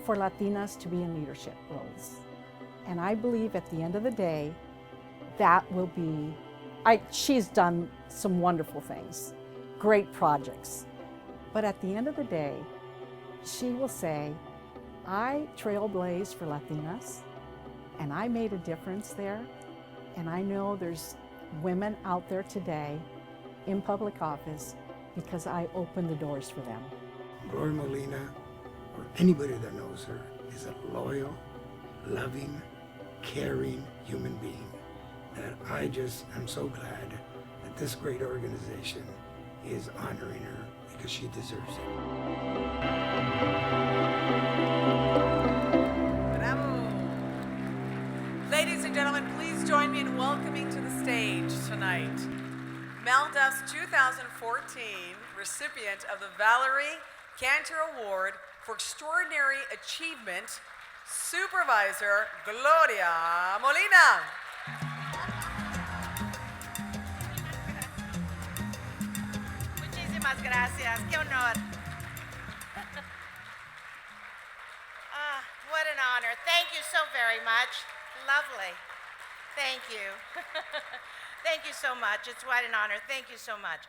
for Latinas to be in leadership roles. And I believe at the end of the day, that will be, she's done some wonderful things, great projects, but at the end of the day, she will say, I trailblazed for Latinas, and I made a difference there, and I know there's women out there today in public office because I opened the doors for them. Gloria Molina, or anybody that knows her, is a loyal, loving, caring human being that I just am so glad that this great organization is honoring her because she deserves it. Ladies and gentlemen, please join me in welcoming to the stage tonight MALDEF's 2014 recipient of the Valerie Cantor Award for Extraordinary Achievement, Supervisor Gloria Molina. Muchísimas gracias. Qué honor. What an honor. Thank you so very much. Lovely. Thank you. Thank you so much. It's quite an honor. Thank you so much.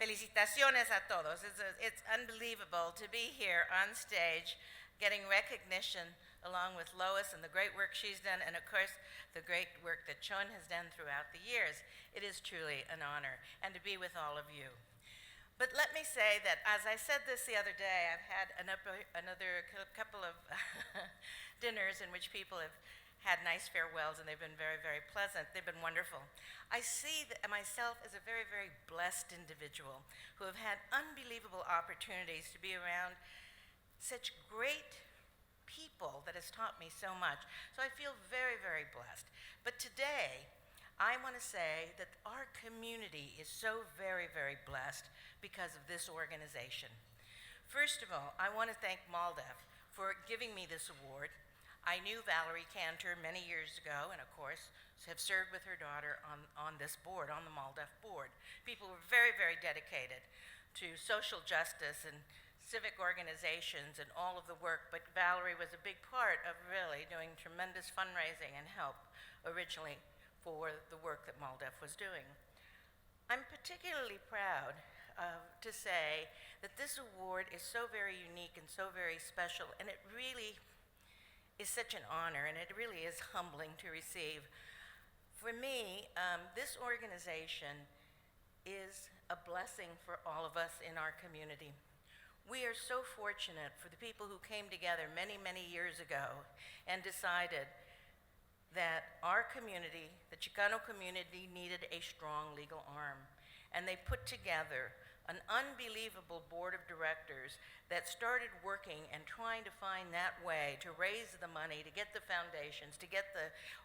Felicitaciones a todos. It's unbelievable to be here on stage getting recognition along with Lois and the great work she's done, and of course the great work that Chon has done throughout the years. It is truly an honor, and to be with all of you. But let me say that, as I said this the other day, I've had another couple of dinners in which people have had nice farewells, and they've been very, very pleasant. They've been wonderful. I see myself as a very, very blessed individual who have had unbelievable opportunities to be around such great people that has taught me so much. So I feel very, very blessed. But today, I want to say that our community is so very, very blessed because of this organization. First of all, I want to thank MALDEF for giving me this award. I knew Valerie Cantor many years ago, and of course, have served with her daughter on this board, on the MALDEF board. People were very, very dedicated to social justice and civic organizations and all of the work, but Valerie was a big part of really doing tremendous fundraising and help originally for the work that MALDEF was doing. I'm particularly proud to say that this award is so very unique and so very special, and it really is such an honor, and it really is humbling to receive. For me, this organization is a blessing for all of us in our community. We are so fortunate for the people who came together many, many years ago and decided that our community, the Chicano community, needed a strong legal arm. And they put together an unbelievable board of directors that started working and trying to find that way to raise the money, to get the foundations, to get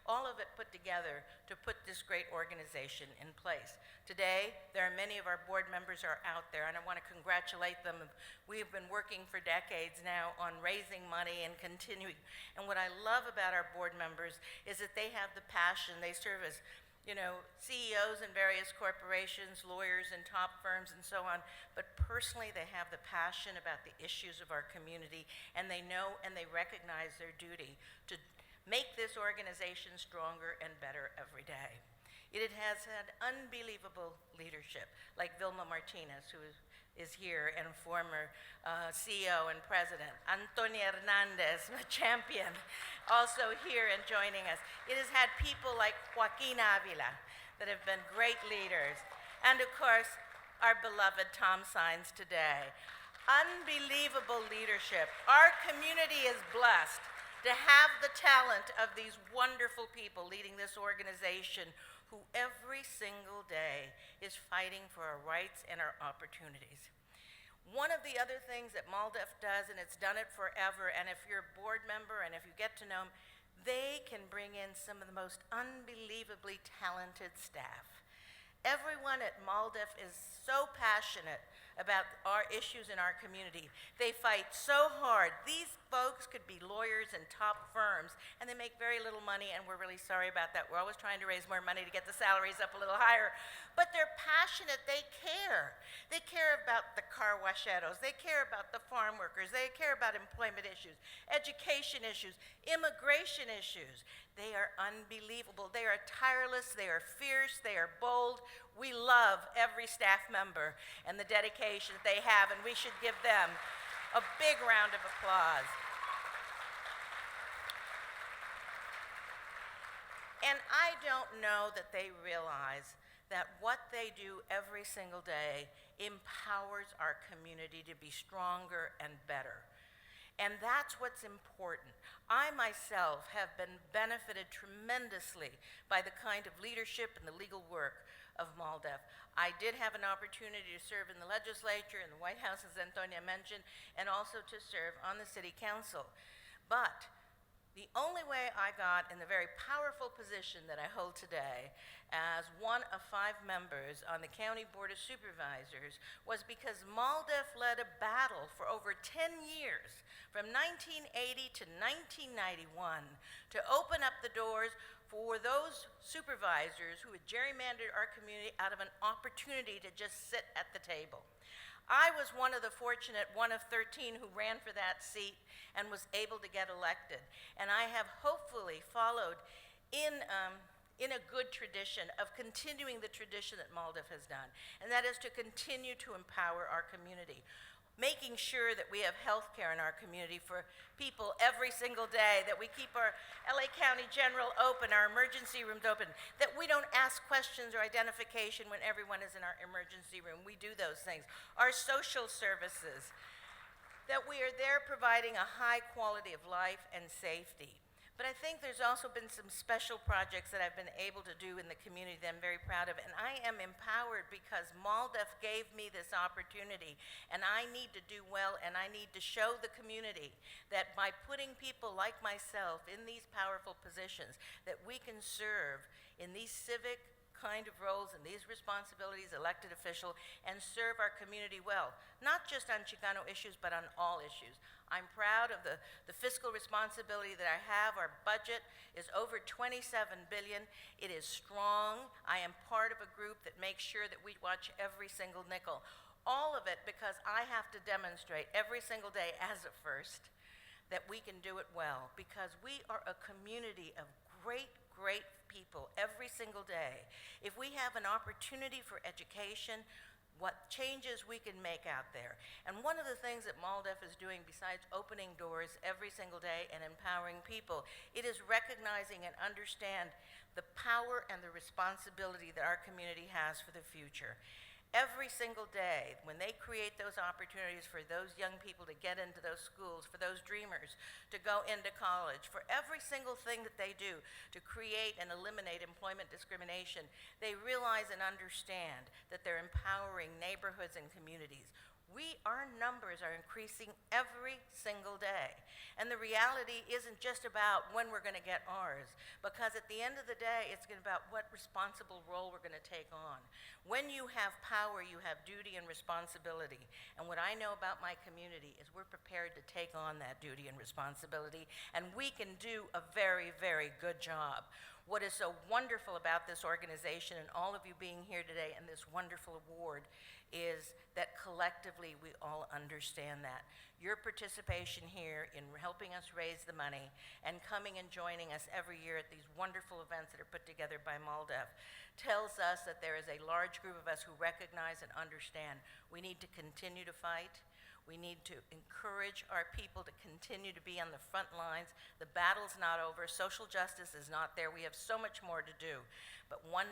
all of it put together to put this great organization in place. Today, there are many of our board members are out there, and I want to congratulate them. We've been working for decades now on raising money and continuing. And what I love about our board members is that they have the passion. They serve as CEOs in various corporations, lawyers in top firms, and so on. But personally, they have the passion about the issues of our community, and they know and they recognize their duty to make this organization stronger and better every day. It has had unbelievable leadership, like Vilma Martinez, who is here, and former CEO and president. Antonia Hernandez, a champion, also here and joining us. It has had people like Joaquin Avila that have been great leaders. And of course, our beloved Tom Signs today. Unbelievable leadership. Our community is blessed to have the talent of these wonderful people leading this organization who every single day is fighting for our rights and our opportunities. One of the other things that MALDEF does, and it's done it forever, and if you're a board member and if you get to know them, they can bring in some of the most unbelievably talented staff. Everyone at MALDEF is so passionate about our issues in our community. They fight so hard. These folks could be lawyers in top firms, and they make very little money, and we're really sorry about that. We're always trying to raise more money to get the salaries up a little higher. But they're passionate. They care. They care about the car washeros. They care about the farm workers. They care about employment issues, education issues, immigration issues. They are unbelievable. They are tireless. They are fierce. They are bold. We love every staff member and the dedication that they have, and we should give them a big round of applause. And I don't know that they realize that what they do every single day empowers our community to be stronger and better. And that's what's important. I myself have been benefited tremendously by the kind of leadership and the legal work of MALDEF. I did have an opportunity to serve in the legislature, in the White House, as Antonia mentioned, and also to serve on the city council. But the only way I got in the very powerful position that I hold today as one of 5 members on the County Board of Supervisors was because MALDEF led a battle for over 10 years, from 1980 to 1991, to open up the doors for those supervisors who had gerrymandered our community out of an opportunity to just sit at the table. I was one of the fortunate 1 of 13 who ran for that seat and was able to get elected. And I have hopefully followed in a good tradition of continuing the tradition that MALDEF has done, and that is to continue to empower our community, making sure that we have health care in our community for people every single day, that we keep our LA County General open, our emergency rooms open, that we don't ask questions or identification when everyone is in our emergency room. We do those things. Our social services, that we are there providing a high quality of life and safety. But I think there's also been some special projects that I've been able to do in the community that I'm very proud of. And I am empowered because MALDEF gave me this opportunity. And I need to do well, and I need to show the community that by putting people like myself in these powerful positions, that we can serve in these civic kind of roles and these responsibilities, elected official, and serve our community well, not just on Chicano issues, but on all issues. I'm proud of the fiscal responsibility that I have. Our budget is over $27 billion. It is strong. I am part of a group that makes sure that we watch every single nickel. All of it because I have to demonstrate every single day as a first that we can do it well, because we are a community of great people every single day. If we have an opportunity for education, what changes we can make out there. And one of the things that MALDEF is doing besides opening doors every single day and empowering people, it is recognizing and understand the power and the responsibility that our community has for the future. Every single day, when they create those opportunities for those young people to get into those schools, for those dreamers to go into college, for every single thing that they do to create and eliminate employment discrimination, they realize and understand that they're empowering neighborhoods and communities. Our numbers are increasing every single day. And the reality isn't just about when we're going to get ours, because at the end of the day, it's about what responsible role we're going to take on. When you have power, you have duty and responsibility. And what I know about my community is we're prepared to take on that duty and responsibility, and we can do a very, very good job. What is so wonderful about this organization and all of you being here today and this wonderful award is that collectively we all understand that. Your participation here in helping us raise the money and coming and joining us every year at these wonderful events that are put together by MALDEF tells us that there is a large group of us who recognize and understand we need to continue to fight. We need to encourage our people to continue to be on the front lines. The battle's not over. Social justice is not there. We have so much more to do. But one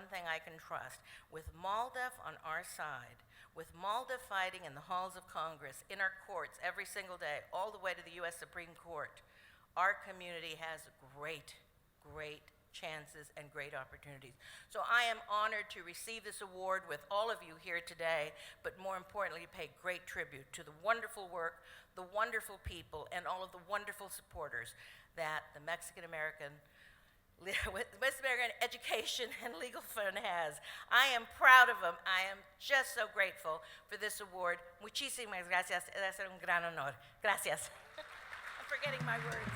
thing I can trust, with MALDEF on our side, with MALDEF fighting in the halls of Congress, in our courts every single day, all the way to the U.S. Supreme Court, our community has great, great chances and great opportunities. So I am honored to receive this award with all of you here today, but more importantly, pay great tribute to the wonderful work, the wonderful people, and all of the wonderful supporters that the West American Education and Legal Fund has. I am proud of them. I am just so grateful for this award. Muchísimas gracias. Es un gran honor. Gracias. I'm forgetting my words.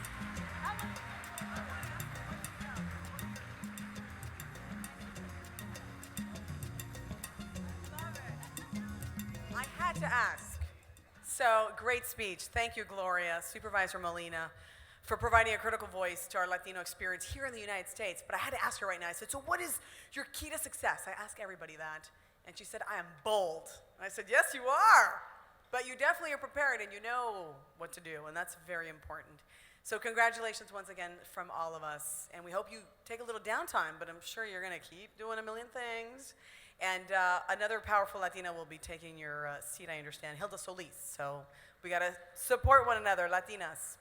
I had to ask. So, great speech. Thank you, Gloria, Supervisor Molina, for providing a critical voice to our Latino experience here in the United States. But I had to ask her right now. I said, so what is your key to success? I ask everybody that. And she said, I am bold. And I said, yes, you are. But you definitely are prepared and you know what to do. And that's very important. So congratulations once again from all of us. And we hope you take a little downtime, but I'm sure you're going to keep doing a million things. And another powerful Latina will be taking your seat, I understand, Hilda Solis. So we got to support one another, Latinas.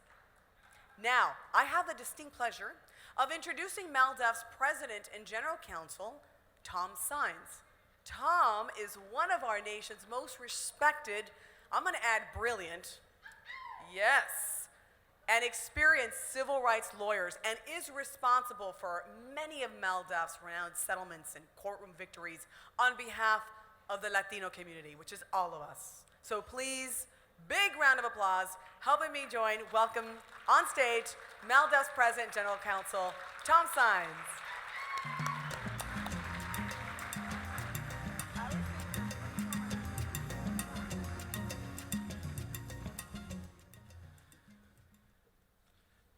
Now, I have the distinct pleasure of introducing MALDEF's President and General Counsel, Tom Saenz. Tom is one of our nation's most respected, I'm going to add brilliant, yes, and experienced civil rights lawyers, and is responsible for many of MALDEF's renowned settlements and courtroom victories on behalf of the Latino community, which is all of us. So please, big round of applause, helping me welcome on stage, MALDEF's President and General Counsel, Tom Saenz.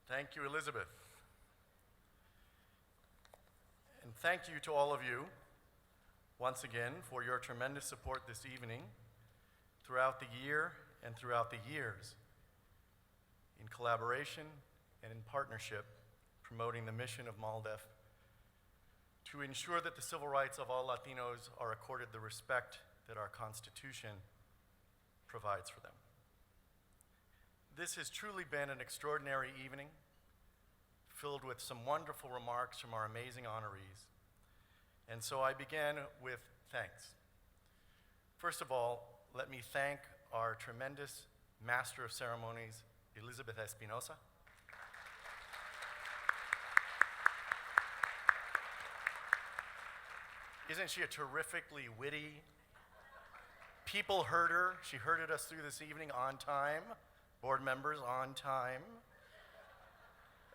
Thank you, Elizabeth. And thank you to all of you, once again, for your tremendous support this evening, throughout the year and throughout the years, in collaboration and in partnership, promoting the mission of MALDEF to ensure that the civil rights of all Latinos are accorded the respect that our Constitution provides for them. This has truly been an extraordinary evening, filled with some wonderful remarks from our amazing honorees. And so I begin with thanks. First of all, let me thank our tremendous Master of Ceremonies, Elizabeth Espinosa. Isn't she a terrifically witty people herder? She herded us through this evening on time. Board members, on time.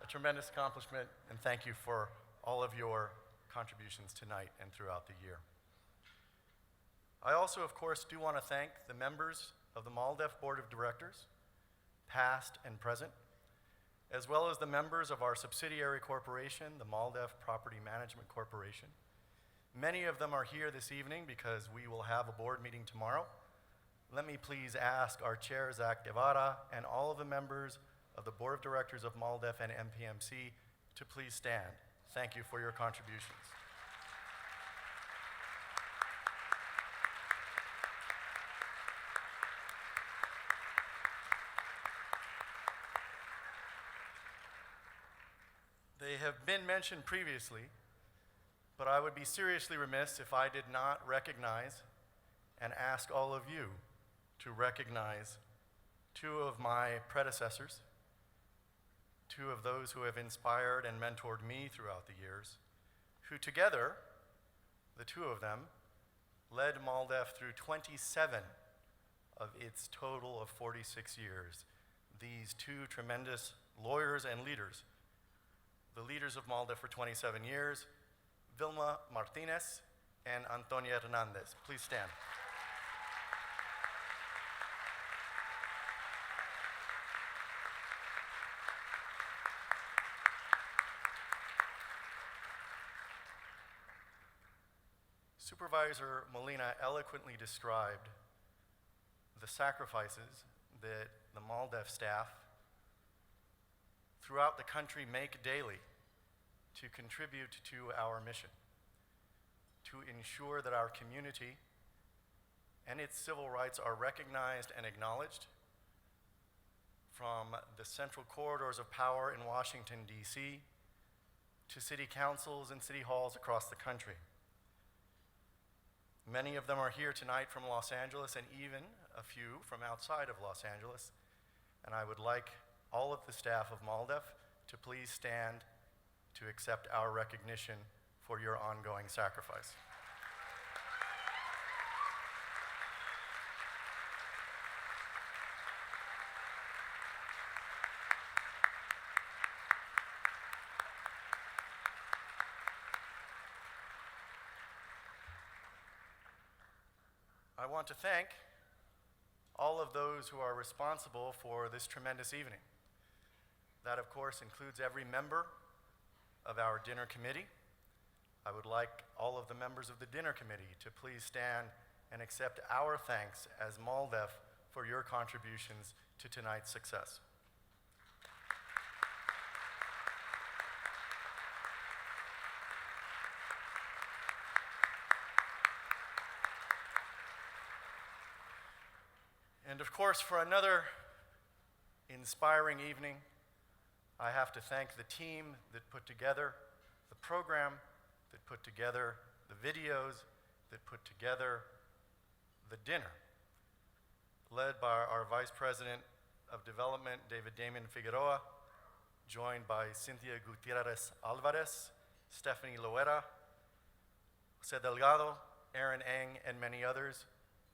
A tremendous accomplishment, and thank you for all of your contributions tonight and throughout the year. I also, of course, do want to thank the members of the MALDEF Board of Directors, past and present, as well as the members of our subsidiary corporation, the MALDEF Property Management Corporation. Many of them are here this evening because we will have a board meeting tomorrow. Let me please ask our chair, Zach Guevara, and all of the members of the Board of Directors of MALDEF and MPMC to please stand. Thank you for your contributions. They have been mentioned previously, but I would be seriously remiss if I did not recognize and ask all of you to recognize two of my predecessors, two of those who have inspired and mentored me throughout the years, who together, the two of them, led MALDEF through 27 of its total of 46 years. These two tremendous lawyers and leaders, the leaders of MALDEF for 27 years, Vilma Martinez and Antonia Hernandez. Please stand. Supervisor Molina eloquently described the sacrifices that the MALDEF staff throughout the country make daily to contribute to our mission, to ensure that our community and its civil rights are recognized and acknowledged from the central corridors of power in Washington, D.C., to city councils and city halls across the country. Many of them are here tonight from Los Angeles, and even a few from outside of Los Angeles. And I would like all of the staff of MALDEF to please stand to accept our recognition for your ongoing sacrifice. I want to thank all of those who are responsible for this tremendous evening. That, of course, includes every member of our dinner committee. I would like all of the members of the dinner committee to please stand and accept our thanks as MALDEF for your contributions to tonight's success. And of course, for another inspiring evening, I have to thank the team that put together the program, that put together the videos, that put together the dinner, led by our Vice President of Development, David Damien Figueroa, joined by Cynthia Gutierrez Alvarez, Stephanie Loera, Jose Delgado, Aaron Eng, and many others.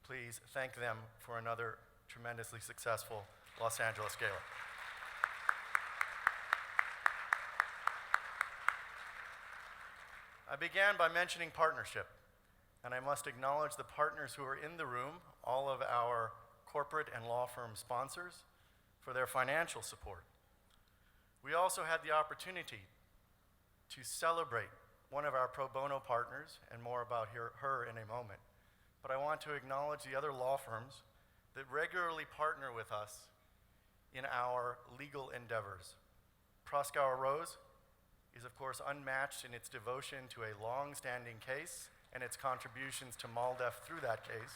Please thank them for another tremendously successful Los Angeles Gala. I began by mentioning partnership, and I must acknowledge the partners who are in the room, all of our corporate and law firm sponsors, for their financial support. We also had the opportunity to celebrate one of our pro bono partners, and more about her in a moment. But I want to acknowledge the other law firms that regularly partner with us in our legal endeavors. Proskauer Rose is, of course, unmatched in its devotion to a long-standing case and its contributions to MALDEF through that case.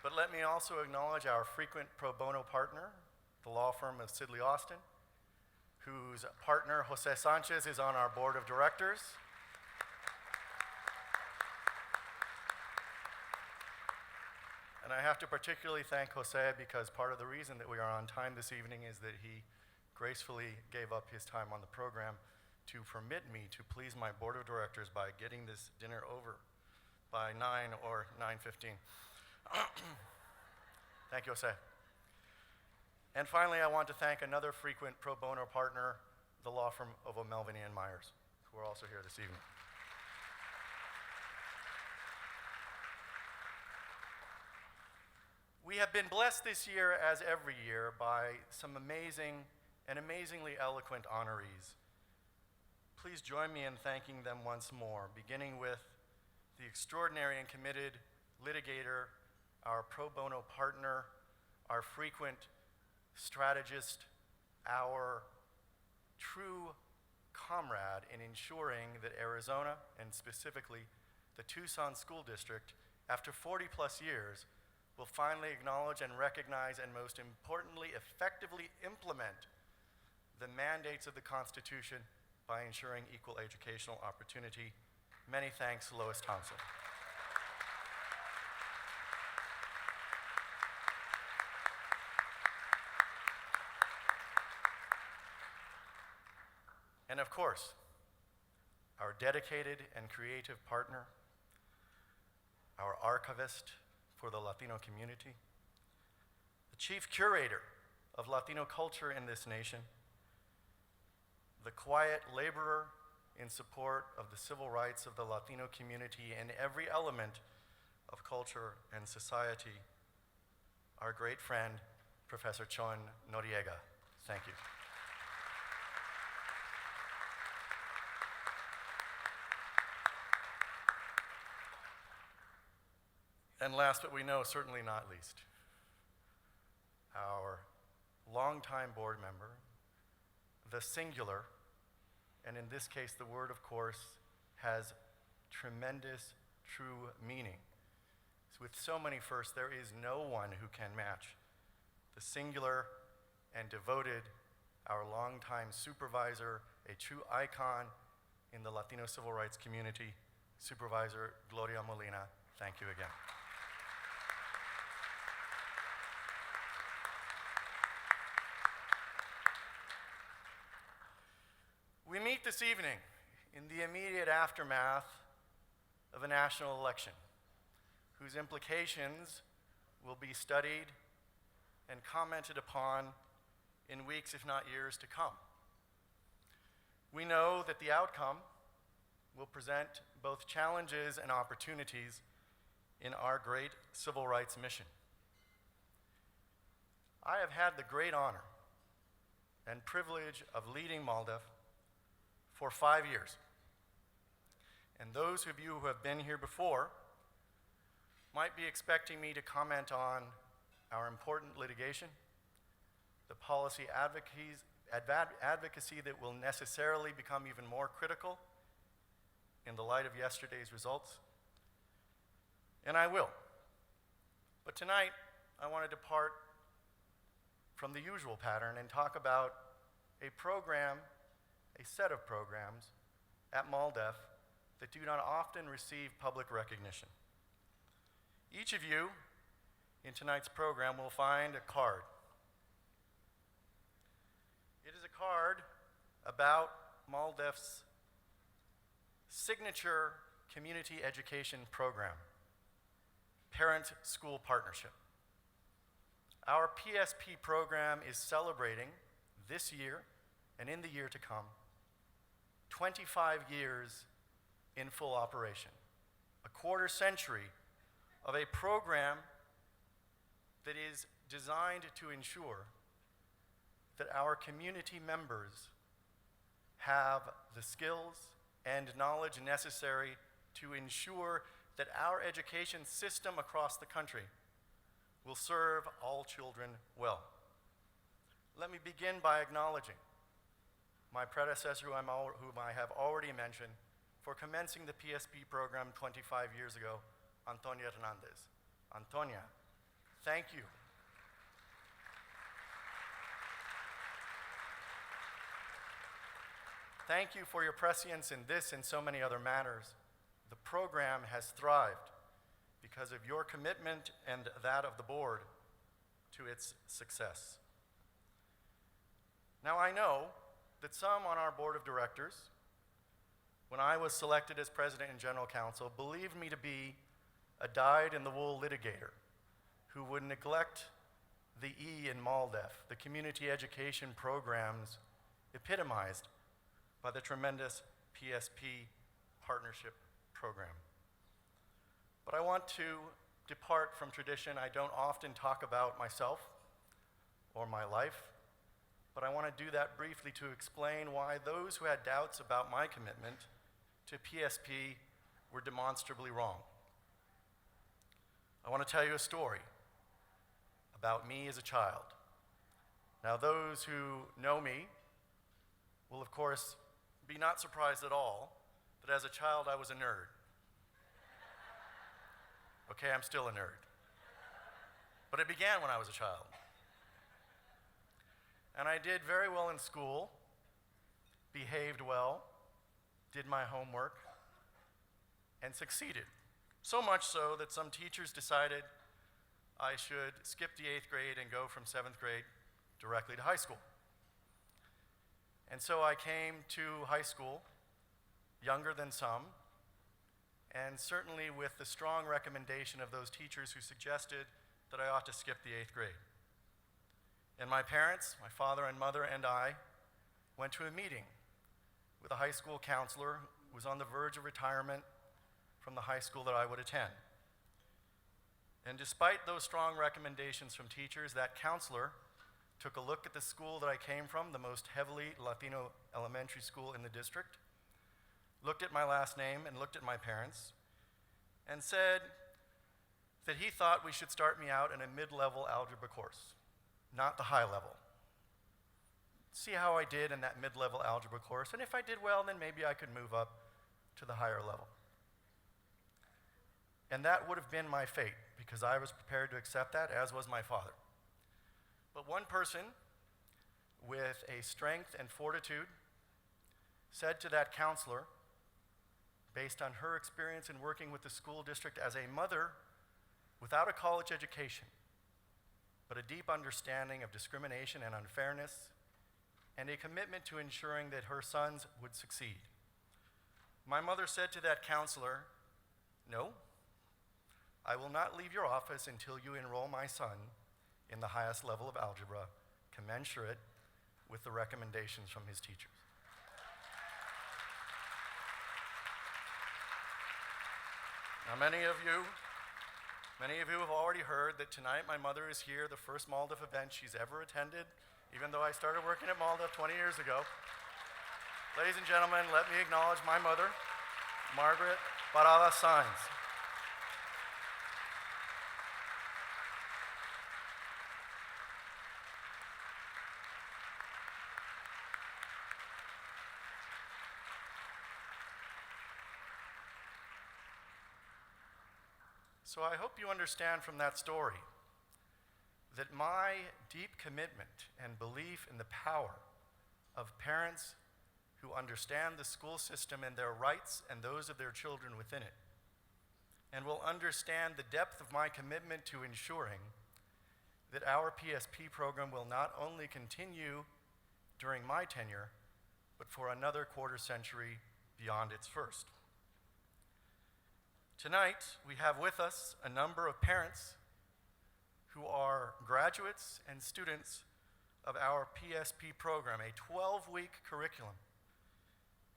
But let me also acknowledge our frequent pro bono partner, the law firm of Sidley Austin, whose partner, Jose Sanchez, is on our board of directors. And I have to particularly thank Jose because part of the reason that we are on time this evening is that he gracefully gave up his time on the program to permit me to please my board of directors by getting this dinner over by 9 or 9:15. Thank you, Jose. And finally, I want to thank another frequent pro bono partner, the law firm of O'Melveny and Myers, who are also here this evening. We have been blessed this year, as every year, by some amazing and amazingly eloquent honorees. Please join me in thanking them once more, beginning with the extraordinary and committed litigator, our pro bono partner, our frequent strategist, our true comrade in ensuring that Arizona, and specifically the Tucson School District, after 40 plus years, will finally acknowledge and recognize and, most importantly, effectively implement the mandates of the Constitution by ensuring equal educational opportunity. Many thanks, Lois Thompson. And of course, our dedicated and creative partner, our archivist for the Latino community, the chief curator of Latino culture in this nation, the quiet laborer in support of the civil rights of the Latino community in every element of culture and society, our great friend, Professor Chon Noriega. Thank you. And last but we know, certainly not least, our longtime board member, the singular, and in this case, the word, of course, has tremendous true meaning. So with so many firsts, there is no one who can match the singular and devoted, our longtime supervisor, a true icon in the Latino civil rights community, Supervisor Gloria Molina. Thank you again. We meet this evening in the immediate aftermath of a national election whose implications will be studied and commented upon in weeks, if not years, to come. We know that the outcome will present both challenges and opportunities in our great civil rights mission. I have had the great honor and privilege of leading MALDEF for 5 years. And those of you who have been here before might be expecting me to comment on our important litigation, the policy advocacy that will necessarily become even more critical in the light of yesterday's results. And I will. But tonight, I want to depart from the usual pattern and talk about a program, a set of programs at MALDEF that do not often receive public recognition. Each of you in tonight's program will find a card. It is a card about MALDEF's signature community education program, Parent-School Partnership. Our PSP program is celebrating this year and in the year to come 25 years in full operation, a quarter century of a program that is designed to ensure that our community members have the skills and knowledge necessary to ensure that our education system across the country will serve all children well. Let me begin by acknowledging my predecessor, whom I have already mentioned, for commencing the PSP program 25 years ago, Antonia Hernandez. Antonia, thank you. Thank you for your prescience in this and so many other matters. The program has thrived because of your commitment and that of the board to its success. Now, I know that some on our board of directors, when I was selected as president and general counsel, believed me to be a dyed-in-the-wool litigator who would neglect the E in MALDEF, the community education programs epitomized by the tremendous PSP partnership program. But I want to depart from tradition. I don't often talk about myself or my life, but I want to do that briefly to explain why those who had doubts about my commitment to PSP were demonstrably wrong. I want to tell you a story about me as a child. Now, those who know me will, of course, be not surprised at all that as a child I was a nerd. Okay, I'm still a nerd. But it began when I was a child. And I did very well in school, behaved well, did my homework, and succeeded. So much so that some teachers decided I should skip the 8th grade and go from 7th grade directly to high school. And so I came to high school younger than some, and certainly with the strong recommendation of those teachers who suggested that I ought to skip the 8th grade. And my parents, my father and mother and I, went to a meeting with a high school counselor who was on the verge of retirement from the high school that I would attend. And despite those strong recommendations from teachers, that counselor took a look at the school that I came from, the most heavily Latino elementary school in the district, looked at my last name and looked at my parents, and said, that he thought we should start me out in a mid-level algebra course, not the high level. See how I did in that mid-level algebra course, and if I did well, then maybe I could move up to the higher level. And that would have been my fate, because I was prepared to accept that, as was my father. But one person with a strength and fortitude said to that counselor, based on her experience in working with the school district as a mother without a college education, but a deep understanding of discrimination and unfairness, and a commitment to ensuring that her sons would succeed. My mother said to that counselor, "No, I will not leave your office until you enroll my son in the highest level of algebra, commensurate with the recommendations from his teachers." Now, many of you have already heard that tonight my mother is here, the first MALDEF event she's ever attended, even though I started working at MALDEF 20 years ago. Ladies and gentlemen, let me acknowledge my mother, Margaret Barada Saenz. So I hope you understand from that story that my deep commitment and belief in the power of parents who understand the school system and their rights and those of their children within it, and will understand the depth of my commitment to ensuring that our PSP program will not only continue during my tenure, but for another quarter century beyond its first. Tonight, we have with us a number of parents who are graduates and students of our PSP program, a 12-week curriculum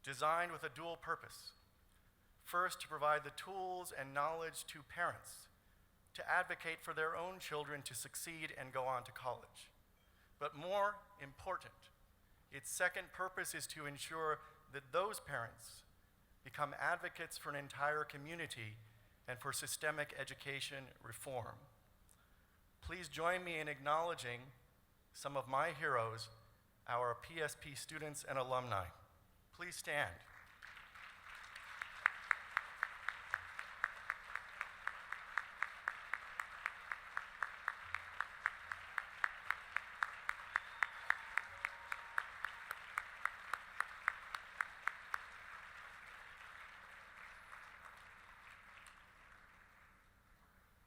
designed with a dual purpose. First, to provide the tools and knowledge to parents to advocate for their own children to succeed and go on to college. But more important, its second purpose is to ensure that those parents become advocates for an entire community and for systemic education reform. Please join me in acknowledging some of my heroes, our PSP students and alumni. Please stand.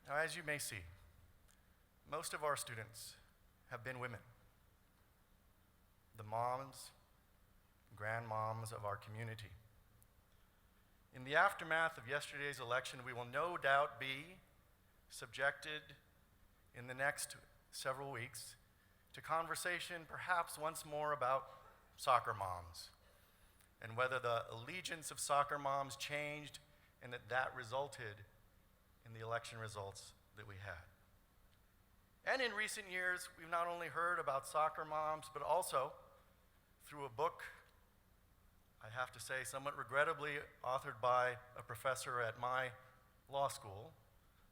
Now, as you may see, most of our students have been women, the moms, grandmoms of our community. In the aftermath of yesterday's election, we will no doubt be subjected in the next several weeks to conversation perhaps once more about soccer moms and whether the allegiance of soccer moms changed and that resulted in the election results that we had. And in recent years, we've not only heard about soccer moms, but also through a book, I have to say, somewhat regrettably authored by a professor at my law school,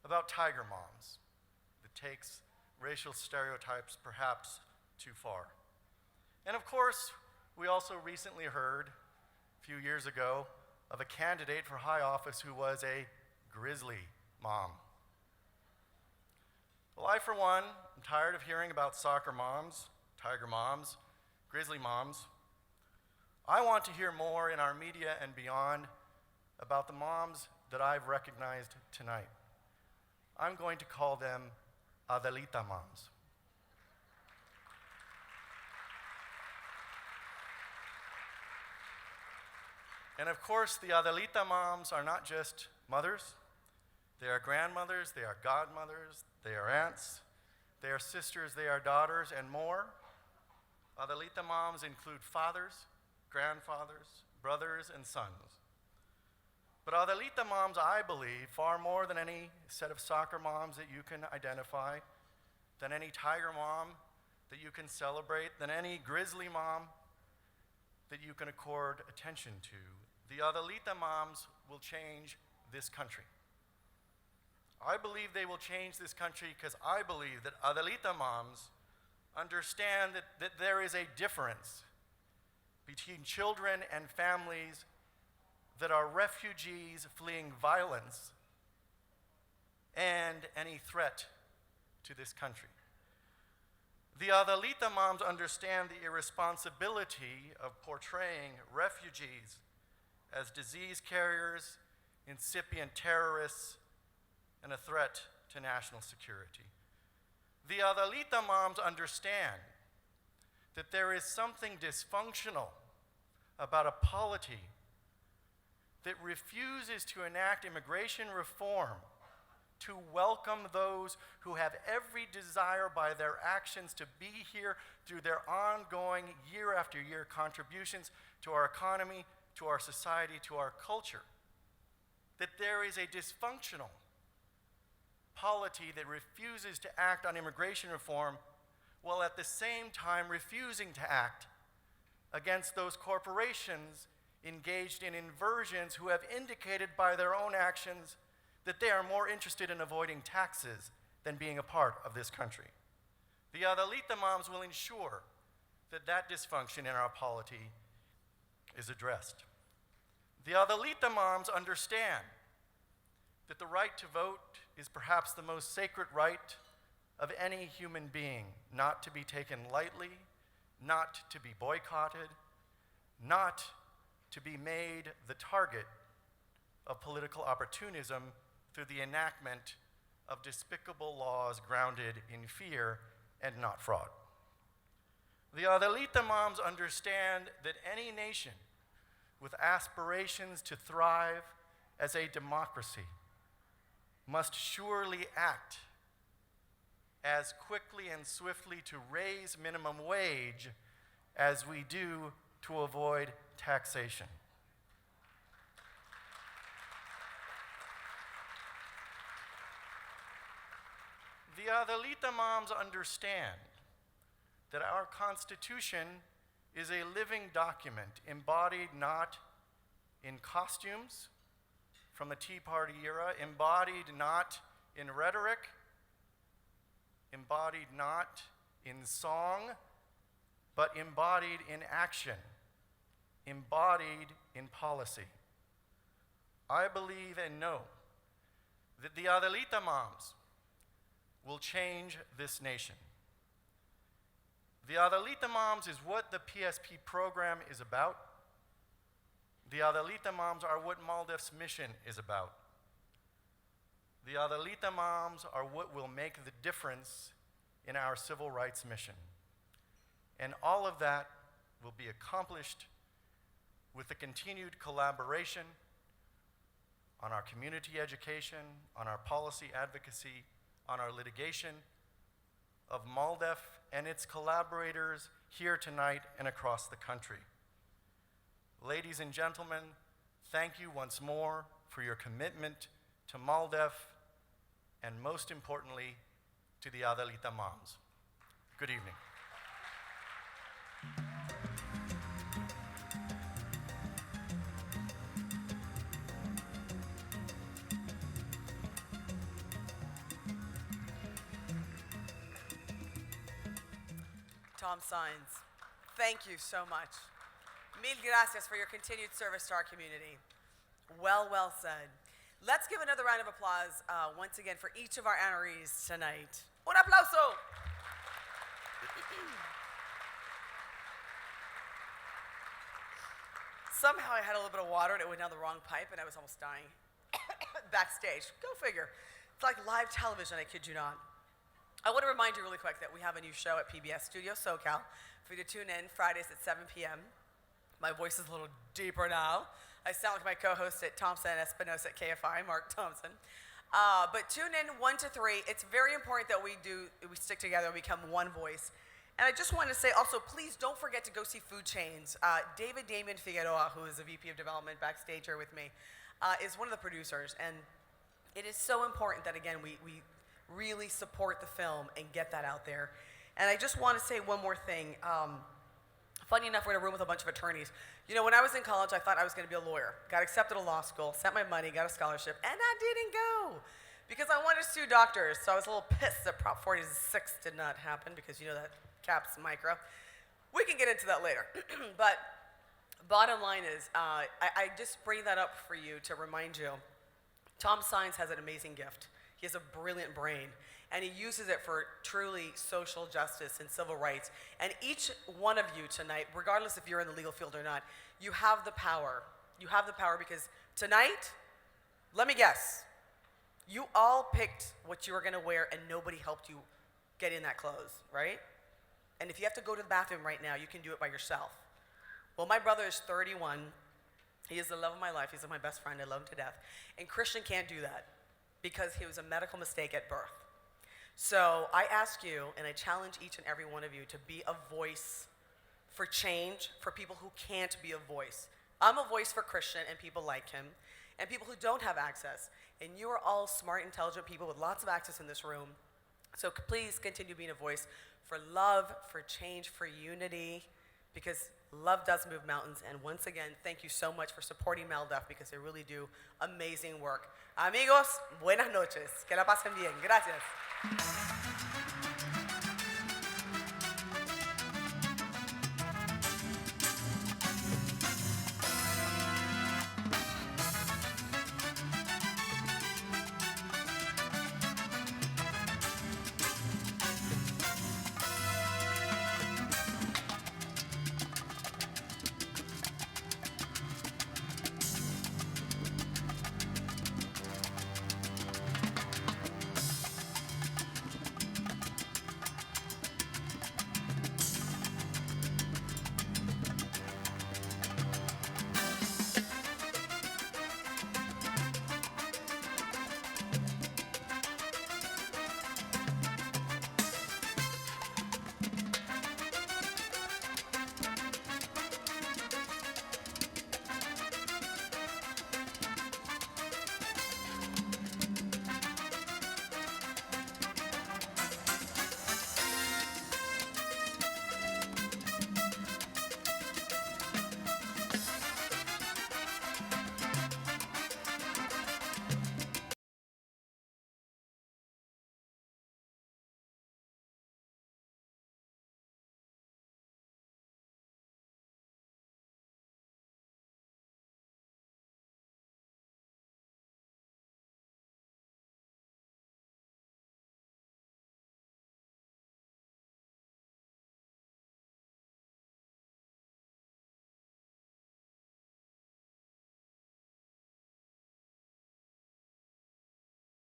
about tiger moms that takes racial stereotypes perhaps too far. And of course, we also recently heard, a few years ago, of a candidate for high office who was a grizzly mom. Well, I, for one, am tired of hearing about soccer moms, tiger moms, grizzly moms. I want to hear more in our media and beyond about the moms that I've recognized tonight. I'm going to call them Adelita moms. And of course, the Adelita moms are not just mothers. They are grandmothers, they are godmothers, they are aunts, they are sisters, they are daughters, and more. Adelita moms include fathers, grandfathers, brothers, and sons. But Adelita moms, I believe, far more than any set of soccer moms that you can identify, than any tiger mom that you can celebrate, than any grizzly mom that you can accord attention to, the Adelita moms will change this country. I believe they will change this country because I believe that Adelita moms understand that there is a difference between children and families that are refugees fleeing violence and any threat to this country. The Adelita moms understand the irresponsibility of portraying refugees as disease carriers, incipient terrorists, and a threat to national security. The Adelita moms understand that there is something dysfunctional about a polity that refuses to enact immigration reform to welcome those who have every desire by their actions to be here through their ongoing year after year contributions to our economy, to our society, to our culture. That there is a dysfunctional polity that refuses to act on immigration reform while at the same time refusing to act against those corporations engaged in inversions who have indicated by their own actions that they are more interested in avoiding taxes than being a part of this country. The Adelita moms will ensure that that dysfunction in our polity is addressed. The Adelita moms understand that the right to vote is perhaps the most sacred right of any human being, not to be taken lightly, not to be boycotted, not to be made the target of political opportunism through the enactment of despicable laws grounded in fear and not fraud. The Adelita moms understand that any nation with aspirations to thrive as a democracy must surely act as quickly and swiftly to raise minimum wage as we do to avoid taxation. The Adelita moms understand that our Constitution is a living document embodied not in costumes from the Tea Party era, embodied not in rhetoric, embodied not in song, but embodied in action, embodied in policy. I believe and know that the Adelita moms will change this nation. The Adelita moms is what the PSP program is about. The Adelita moms are what MALDEF's mission is about. The Adelita moms are what will make the difference in our civil rights mission. And all of that will be accomplished with the continued collaboration on our community education, on our policy advocacy, on our litigation of MALDEF and its collaborators here tonight and across the country. Ladies and gentlemen, thank you once more for your commitment to MALDEF and most importantly, to the Adelita moms. Good evening. Tom Sines, thank you so much. Mil gracias for your continued service to our community. Well said. Let's give another round of applause once again for each of our honorees tonight. Un aplauso. Somehow I had a little bit of water and it went down the wrong pipe and I was almost dying backstage. Go figure. It's like live television, I kid you not. I want to remind you really quick that we have a new show at PBS Studio SoCal for you to tune in Fridays at 7 p.m. My voice is a little deeper now. I sound like my co-host at Thompson Espinosa at KFI, Mark Thompson. But tune in 1 to 3. It's very important that we stick together and become one voice. And I just want to say also, please don't forget to go see Food Chains. David Damien Figueroa, who is the VP of Development backstage here with me, is one of the producers. And it is so important that, again, we really support the film and get that out there. And I just want to say one more thing. Funny enough, we're in a room with a bunch of attorneys. You know, when I was in college, I thought I was going to be a lawyer. Got accepted to law school, sent my money, got a scholarship, and I didn't go because I wanted to sue doctors, so I was a little pissed that Prop 46 did not happen because you know that caps micro. We can get into that later. But bottom line is, I just bring that up for you to remind you, Tom Sines has an amazing gift. He has a brilliant brain, and he uses it for truly social justice and civil rights. And each one of you tonight, regardless if you're in the legal field or not, you have the power. You have the power because tonight, let me guess, you all picked what you were gonna wear and nobody helped you get in that clothes, right? And if you have to go to the bathroom right now, you can do it by yourself. Well, my brother is 31. He is the love of my life. He's my best friend. I love him to death. And Christian can't do that because he was a medical mistake at birth. So I ask you, and I challenge each and every one of you to be a voice for change for people who can't be a voice. I'm a voice for Christian and people like him, and people who don't have access. And you are all smart, intelligent people with lots of access in this room. So please continue being a voice for love, for change, for unity, because love does move mountains. And once again, thank you so much for supporting MALDEF because they really do amazing work. Amigos, buenas noches. Que la pasen bien. Gracias.